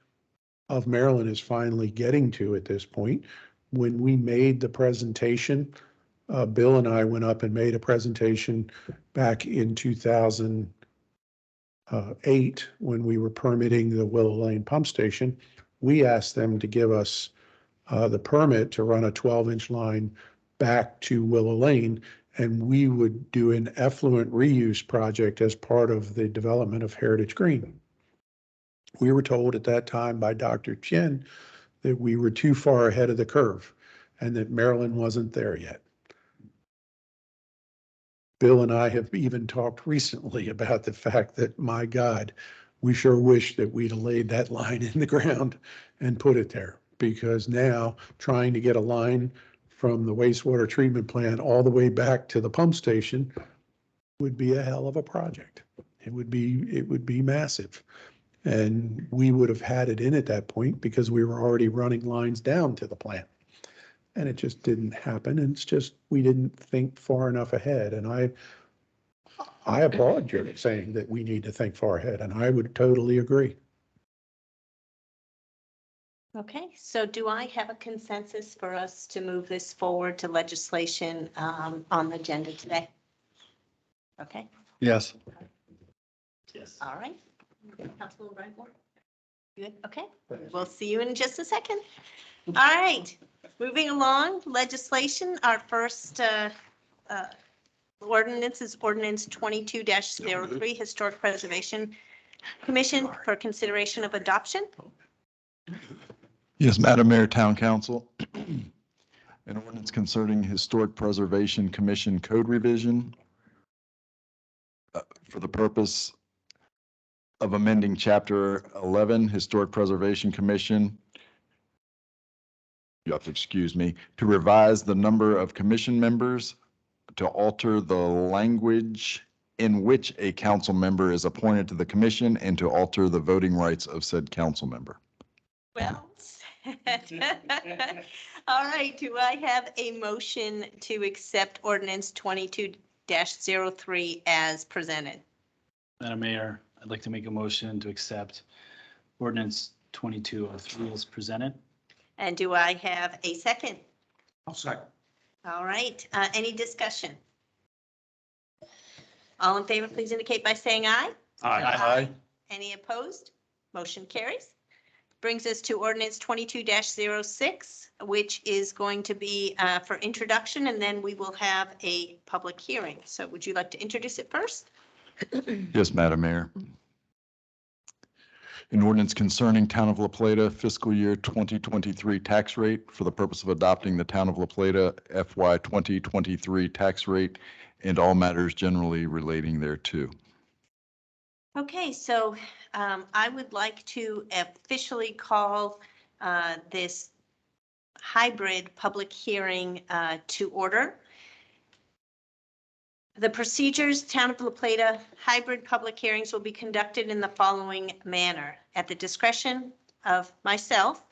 Speaker 1: of Maryland is finally getting to at this point. When we made the presentation, Bill and I went up and made a presentation back in 2008 when we were permitting the Willow Lane pump station. We asked them to give us the permit to run a 12-inch line back to Willow Lane, and we would do an effluent reuse project as part of the development of Heritage Green. We were told at that time by Dr. Chen that we were too far ahead of the curve and that Maryland wasn't there yet. Bill and I have even talked recently about the fact that, my God, we sure wish that we'd have laid that line in the ground and put it there, because now trying to get a line from the wastewater treatment plant all the way back to the pump station would be a hell of a project. It would be massive. And we would have had it in at that point because we were already running lines down to the plant. And it just didn't happen. And it's just, we didn't think far enough ahead. And I applaud you saying that we need to think far ahead, and I would totally agree.
Speaker 3: Okay, so do I have a consensus for us to move this forward to legislation on the agenda today? Okay,
Speaker 5: Yes.
Speaker 8: Yes.
Speaker 3: all right. Councilman Brightmore? Good, okay. We'll see you in just a second. All right, moving along, legislation, our first ordinance is ordinance 22-03, Historic Preservation Commission for consideration of adoption.
Speaker 9: Yes, Madam Mayor, Town Council. An ordinance concerning Historic Preservation Commission code revision for the purpose of amending Chapter 11, Historic Preservation Commission. You have to excuse me, to revise the number of commission members, to alter the language in which a council member is appointed to the commission, and to alter the voting rights of said council member.
Speaker 3: Well said. All right, do I have a motion to accept ordinance 22-03 as presented?
Speaker 8: Madam Mayor, I'd like to make a motion to accept ordinance 2203 as presented.
Speaker 3: And do I have a second?
Speaker 10: I'll second.
Speaker 3: All right, any discussion? All in favor, please indicate by saying aye.
Speaker 5: Aye.
Speaker 3: Any opposed? Motion carries. Brings us to ordinance 22-06, which is going to be for introduction, and then we will have a public hearing. So would you like to introduce it first?
Speaker 9: Yes, Madam Mayor. An ordinance concerning Town of La Plata fiscal year 2023 tax rate for the purpose of adopting the Town of La Plata FY 2023 tax rate and all matters generally relating thereto.
Speaker 3: Okay, so I would like to officially call this hybrid public hearing to order. The procedures, Town of La Plata hybrid public hearings will be conducted in the following manner. At the discretion of myself,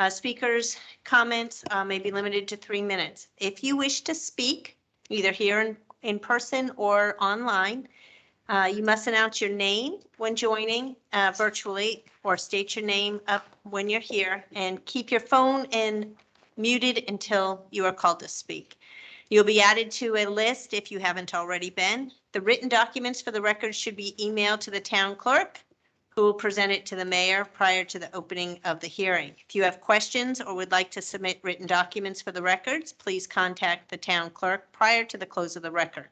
Speaker 3: speakers' comments may be limited to 3 minutes. If you wish to speak, either here in person or online, You must announce your name when joining virtually or state your name up when you're here and keep your phone muted until you are called to speak. You'll be added to a list if you haven't already been. The written documents for the record should be emailed to the town clerk, who will present it to the mayor prior to the opening of the hearing. If you have questions or would like to submit written documents for the records, please contact the town clerk prior to the close of the record.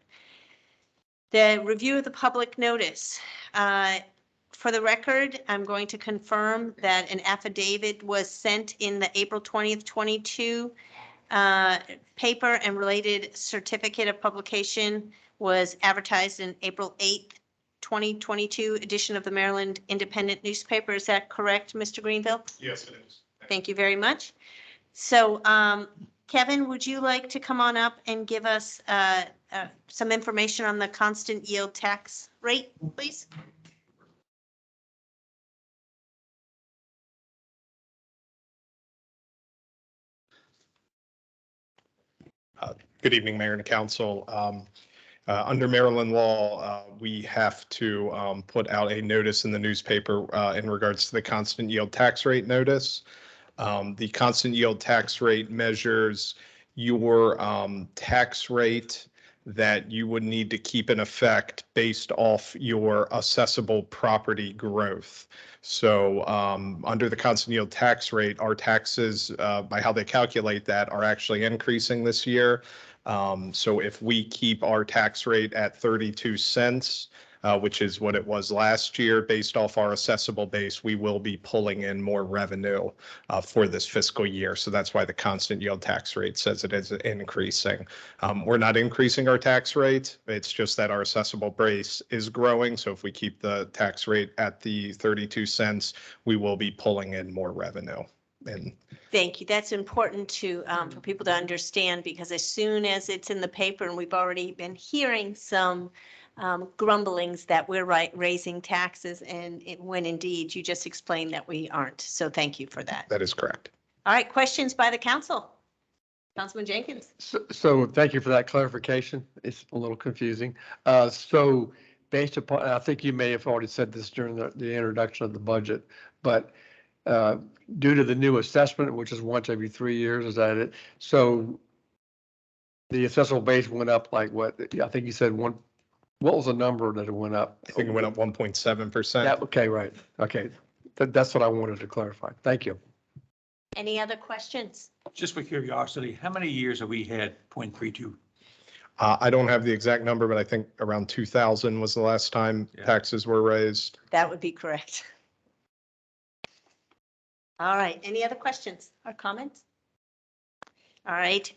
Speaker 3: The review of the public notice. For the record, I'm going to confirm that an affidavit was sent in the April 20th, 22 paper, and related certificate of publication was advertised in April 8th, 2022 edition of the Maryland Independent newspaper. Is that correct, Mr. Greenville?
Speaker 2: Yes, it is.
Speaker 3: Thank you very much. So Kevin, would you like to come on up and give us some information on the constant yield tax rate, please?
Speaker 2: Good evening, Mayor and Council. Under Maryland law, we have to put out a notice in the newspaper in regards to the constant yield tax rate notice. The constant yield tax rate measures your tax rate that you would need to keep in effect based off your assessable property growth. So under the constant yield tax rate, our taxes, by how they calculate that, are actually increasing this year. So if we keep our tax rate at 32 cents, which is what it was last year, based off our assessable base, we will be pulling in more revenue for this fiscal year. So that's why the constant yield tax rate says it is increasing. We're not increasing our tax rate. It's just that our assessable base is growing. So if we keep the tax rate at the 32 cents, we will be pulling in more revenue. And
Speaker 3: Thank you. That's important to for people to understand, because as soon as it's in the paper, and we've already been hearing some grumblings that we're raising taxes, and when indeed you just explained that we aren't. So thank you for that.
Speaker 2: that is correct.
Speaker 3: All right, questions by the council? Councilman Jenkins.
Speaker 5: So thank you for that clarification. It's a little confusing. So based upon, I think you may have already said this during the introduction of the budget, but due to the new assessment, which is once every 3 years, is that it? So the assessable base went up like what? I think you said what was the number that it went up?
Speaker 2: I think it went up 1.7%.
Speaker 5: Yeah, okay, right. Okay. That's what I wanted to clarify. Thank you.
Speaker 3: Any other questions?
Speaker 10: Just for curiosity, how many years have we had 0.32?
Speaker 2: I don't have the exact number, but I think around 2000 was the last time taxes were raised.
Speaker 3: That would be correct. All right, any other questions or comments? All right,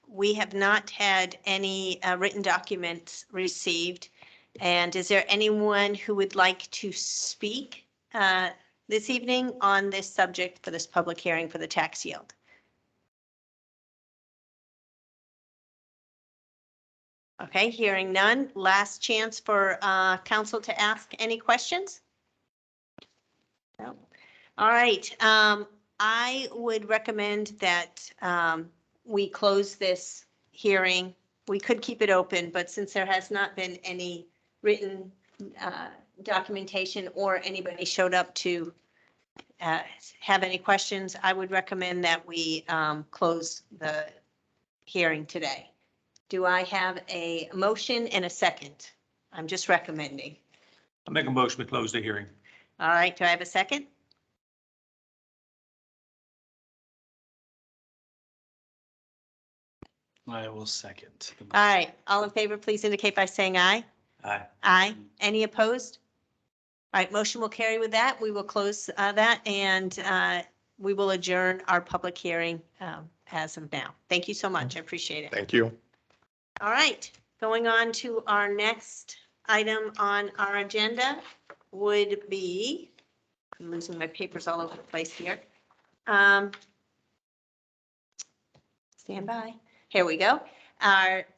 Speaker 3: we have not had any written documents received. And is there anyone who would like to speak this evening on this subject for this public hearing for the tax yield? Okay, hearing none. Last chance for council to ask any questions? No. All right, I would recommend that we close this hearing. We could keep it open, but since there has not been any written documentation or anybody showed up to have any questions, I would recommend that we close the hearing today. Do I have a motion and a second? I'm just recommending.
Speaker 10: I'll make a motion to close the hearing.
Speaker 3: All right, do I have a second?
Speaker 8: I will second.
Speaker 3: All right, all in favor, please indicate by saying aye.
Speaker 10: Aye.
Speaker 3: Aye. Any opposed? All right, motion will carry with that. We will close that, and we will adjourn our public hearing as of now. Thank you so much. I appreciate it.
Speaker 2: Thank you.
Speaker 3: All right, going on to our next item on our agenda would be, I'm losing my papers all over the place here. Stand by. Here we go.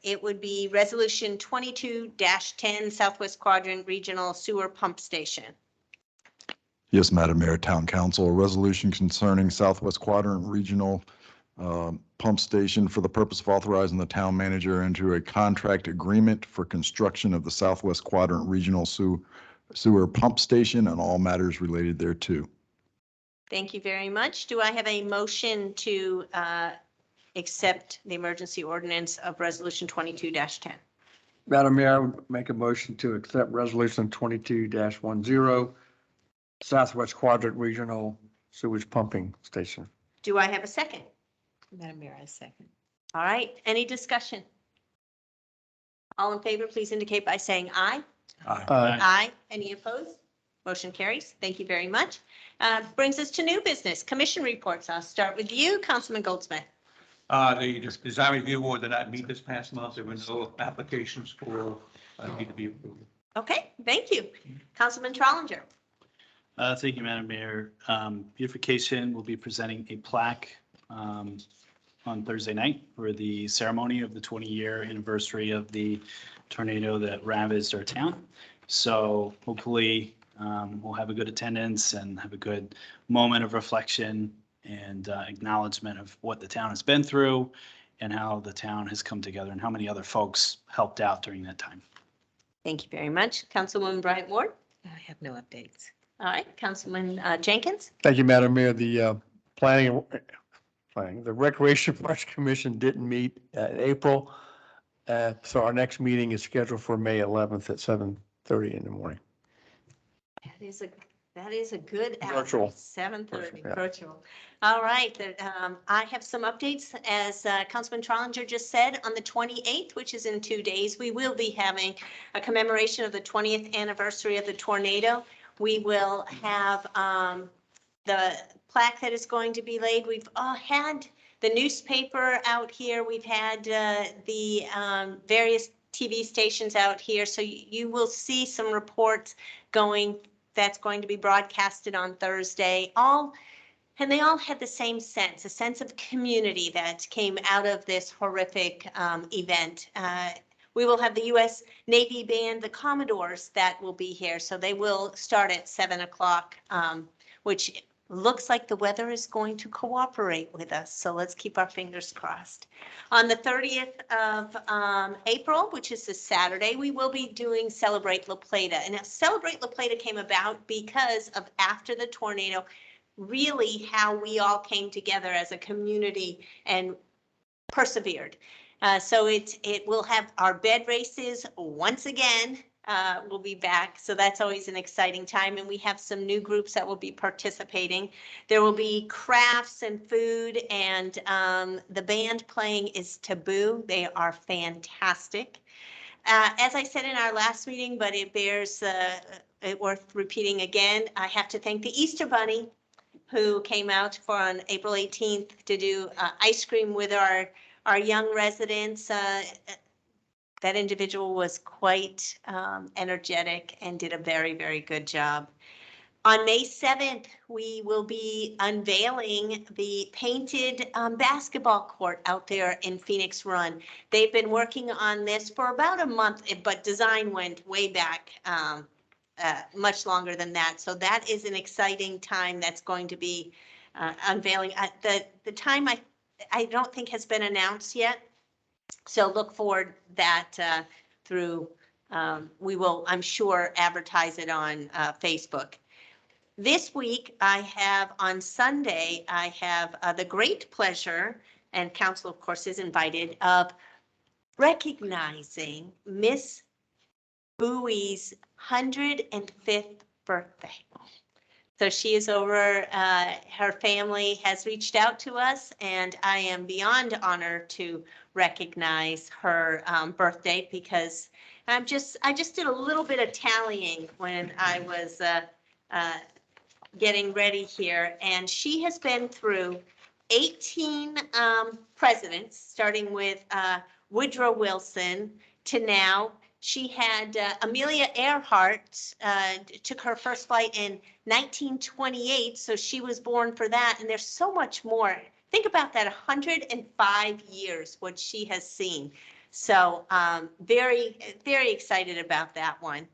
Speaker 3: It would be Resolution 22-10 Southwest Quadrant Regional Sewer Pump Station.
Speaker 9: Yes, Madam Mayor, Town Council, a resolution concerning Southwest Quadrant Regional pump station for the purpose of authorizing the town manager into a contract agreement for construction of the Southwest Quadrant Regional Sewer Pump Station and all matters related thereto.
Speaker 3: Thank you very much. Do I have a motion to accept the emergency ordinance of Resolution 22-10?
Speaker 5: Madam Mayor, I would make a motion to accept resolution 22-10, Southwest Quadrant Regional Sewage Pumping Station.
Speaker 3: Do I have a second?
Speaker 11: Madam Mayor, I second.
Speaker 3: All right, any discussion? All in favor, please indicate by saying aye. Aye. Any opposed? Motion carries. Thank you very much. Brings us to new business, commission reports. I'll start with you, Councilman Goldsmith.
Speaker 10: The design review board did not meet this past month. There were no applications for need to be approved.
Speaker 3: Okay, thank you. Councilman Trollinger.
Speaker 8: Thank you, Madam Mayor. Beautification will be presenting a plaque on Thursday night for the ceremony of the 20-year anniversary of the tornado that ravaged our town. So hopefully we'll have a good attendance and have a good moment of reflection and acknowledgement of what the town has been through and how the town has come together and how many other folks helped out during that time.
Speaker 3: Thank you very much. Councilwoman Bryant Ward.
Speaker 11: I have no updates.
Speaker 3: All right, Councilman Jenkins.
Speaker 5: Thank you, Madam Mayor. The planning, the Recreation Parks Commission didn't meet in April. So our next meeting is scheduled for May 11th at 7:30 in the morning.
Speaker 3: That is a good hour.
Speaker 5: Virtual.
Speaker 3: 7:30
Speaker 5: Yeah.
Speaker 3: virtual. All right, I have some updates. As Councilman Trollinger just said, on the 28th, which is in 2 days, we will be having a commemoration of the 20th anniversary of the tornado. We will have the plaque that is going to be laid. We've had the newspaper out here. We've had the various TV stations out here. So you will see some reports that's going to be broadcasted on Thursday. And they all had the same sense, a sense of community that came out of this horrific event. We will have the U.S. Navy Band, the Commodores, that will be here. So they will start at 7 o'clock, which looks like the weather is going to cooperate with us. So let's keep our fingers crossed. On the 30th of April, which is this Saturday, we will be doing Celebrate La Plata. And Celebrate La Plata came about because of, after the tornado, really how we all came together as a community and persevered. So it will have our bed races once again. We'll be back. So that's always an exciting time. And we have some new groups that will be participating. There will be crafts and food, and the band playing is Taboo. They are fantastic. As I said in our last meeting, but it bears it worth repeating again, I have to thank the Easter Bunny, who came out on April 18th to do ice cream with our young residents. That individual was quite energetic and did a very, very good job. On May 7th, we will be unveiling the painted basketball court out there in Phoenix Run. They've been working on this for about a month, but design went way back much longer than that. So that is an exciting time that's going to be unveiling. The time I don't think has been announced yet. So look forward that through, we will, I'm sure, advertise it on Facebook. This week, I have on Sunday, I have the great pleasure, and council, of course, is invited, of recognizing Miss Bowie's 105th birthday. So she is over, her family has reached out to us, and I am beyond honored to recognize her birthday, because I just did a little bit of tallying when I was getting ready here, and she has been through 18 presidents, starting with Woodrow Wilson to now. She had Amelia Earhart took her first flight in 1928, so she was born for that. And there's so much more. Think about that, 105 years, what she has seen. So very, very excited about that one.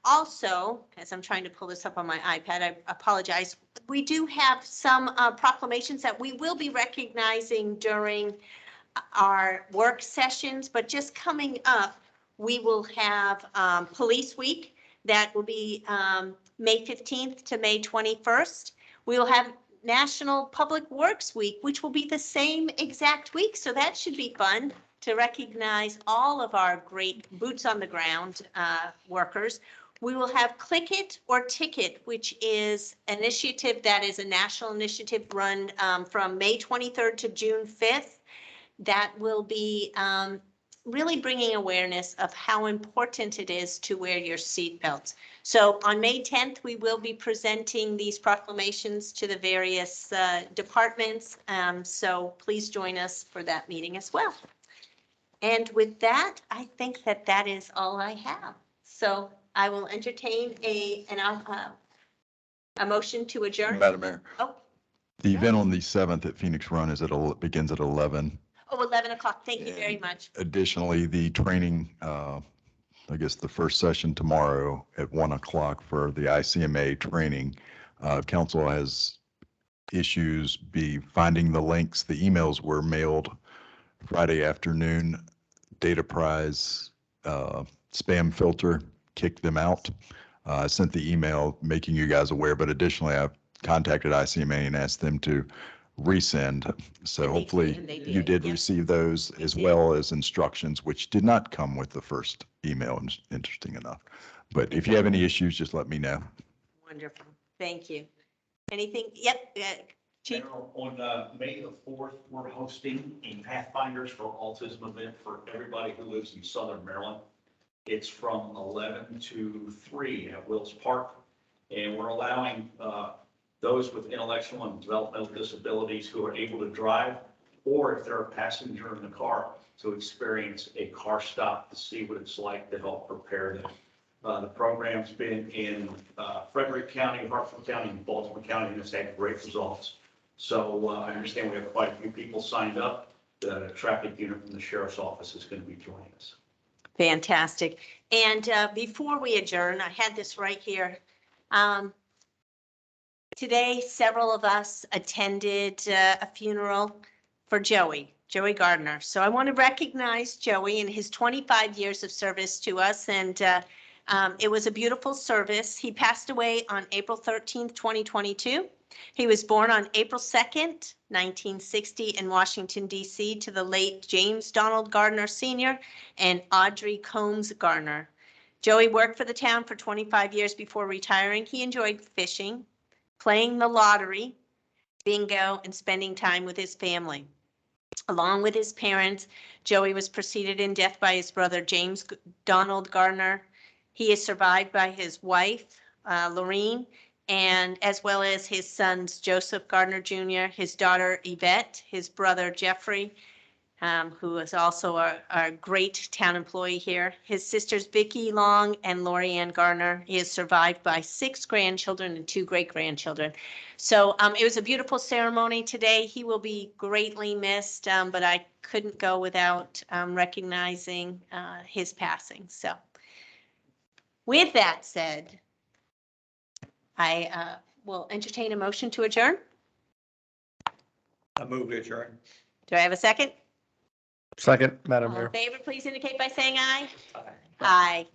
Speaker 3: Also, as I'm trying to pull this up on my iPad, I apologize. We do have some proclamations that we will be recognizing during our work sessions, but just coming up, we will have Police Week. That will be May 15th to May 21st. We will have National Public Works Week, which will be the same exact week. So that should be fun to recognize all of our great boots on the ground workers. We will have Click It or Ticket, which is an initiative that is a national initiative run from May 23rd to June 5th. That will be really bringing awareness of how important it is to wear your seatbelts. So on May 10th, we will be presenting these proclamations to the various departments. So please join us for that meeting as well. And with that, I think that that is all I have. So I will entertain a motion to adjourn.
Speaker 9: Madam Mayor,
Speaker 3: Oh,
Speaker 9: the event on the 7th at Phoenix Run begins at 11.
Speaker 3: 11 o'clock. Thank you very much.
Speaker 9: Additionally, the training, I guess the first session tomorrow at 1 o'clock for the ICMA training. Council has issues finding the links. The emails were mailed Friday afternoon. Data Prize spam filter kicked them out. I sent the email making you guys aware, but additionally, I've contacted ICMA and asked them to resend. So
Speaker 3: And they
Speaker 9: hopefully
Speaker 3: did, and they
Speaker 9: you
Speaker 3: did,
Speaker 9: did
Speaker 3: yep.
Speaker 9: receive those
Speaker 3: They
Speaker 9: as
Speaker 3: did.
Speaker 9: well as instructions, which did not come with the first email, interesting enough. But if you have any issues, just let me know.
Speaker 3: Wonderful. Thank you. Anything? Yep. Chief?
Speaker 6: Mayor, on May the 4th, we're hosting a Pathfinders for Autism event for everybody who lives in Southern Maryland. It's from 11 to 3 at Wills Park. And we're allowing those with intellectual and developmental disabilities who are able to drive, or if they're a passenger in the car, to experience a car stop to see what it's like to help prepare them. The program's been in Frederick County, Hartford County, and Baltimore County, and it's had great results. So I understand we have quite a few people signed up. The traffic unit from the sheriff's office is going to be joining us.
Speaker 3: Fantastic. And before we adjourn, I had this right here. Today, several of us attended a funeral for Joey Gardner. So I want to recognize Joey and his 25 years of service to us. And it was a beautiful service. He passed away on April 13th, 2022. He was born on April 2nd, 1960 in Washington, D.C. to the late James Donald Gardner Sr. and Audrey Combs Gardner. Joey worked for the town for 25 years before retiring. He enjoyed fishing, playing the lottery, bingo, and spending time with his family. Along with his parents, Joey was preceded in death by his brother, James Donald Gardner. He is survived by his wife, Lorene, and as well as his sons, Joseph Gardner Jr., his daughter, Yvette, his brother, Jeffrey, who is also a great town employee here. His sisters, Vicki Long and Lori Ann Gardner. He is survived by 6 grandchildren and 2 great-grandchildren. So it was a beautiful ceremony today. He will be greatly missed, but I couldn't go without recognizing his passing. So with that said, I will entertain a motion to adjourn.
Speaker 4: I move to adjourn.
Speaker 3: Do I have a second?
Speaker 5: Second, Madam
Speaker 3: All in
Speaker 5: Mayor.
Speaker 3: favor, please indicate by saying aye. Aye.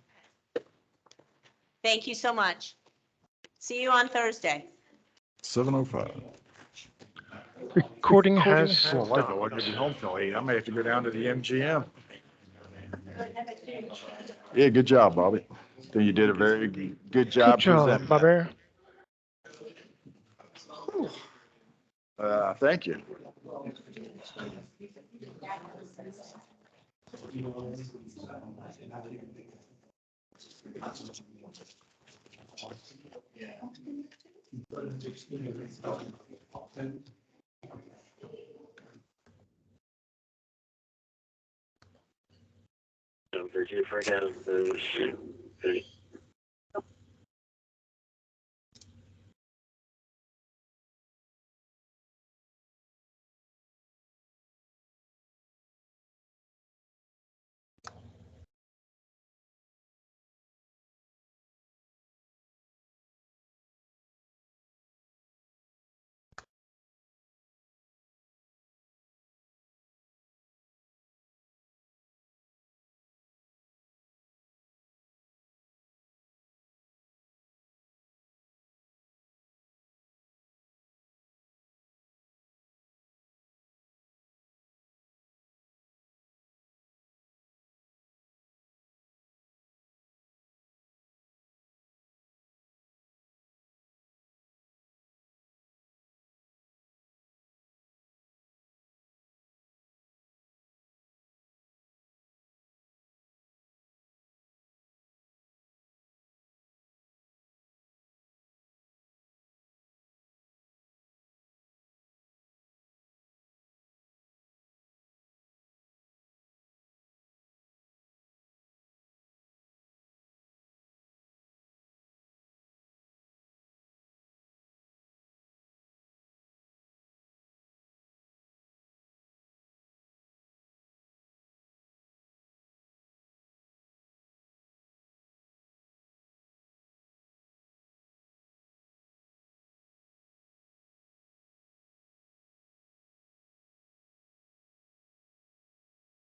Speaker 3: Thank you so much. See you on Thursday.
Speaker 9: 7:05.
Speaker 12: Recording has stopped. I could be home till 8. I may have to go down to the MGM.
Speaker 9: Yeah, good job, Bobby. So you did a very good job.
Speaker 12: Good job,
Speaker 9: presenting
Speaker 12: Bobby.
Speaker 9: that. Thank you.
Speaker 13: Did you forget those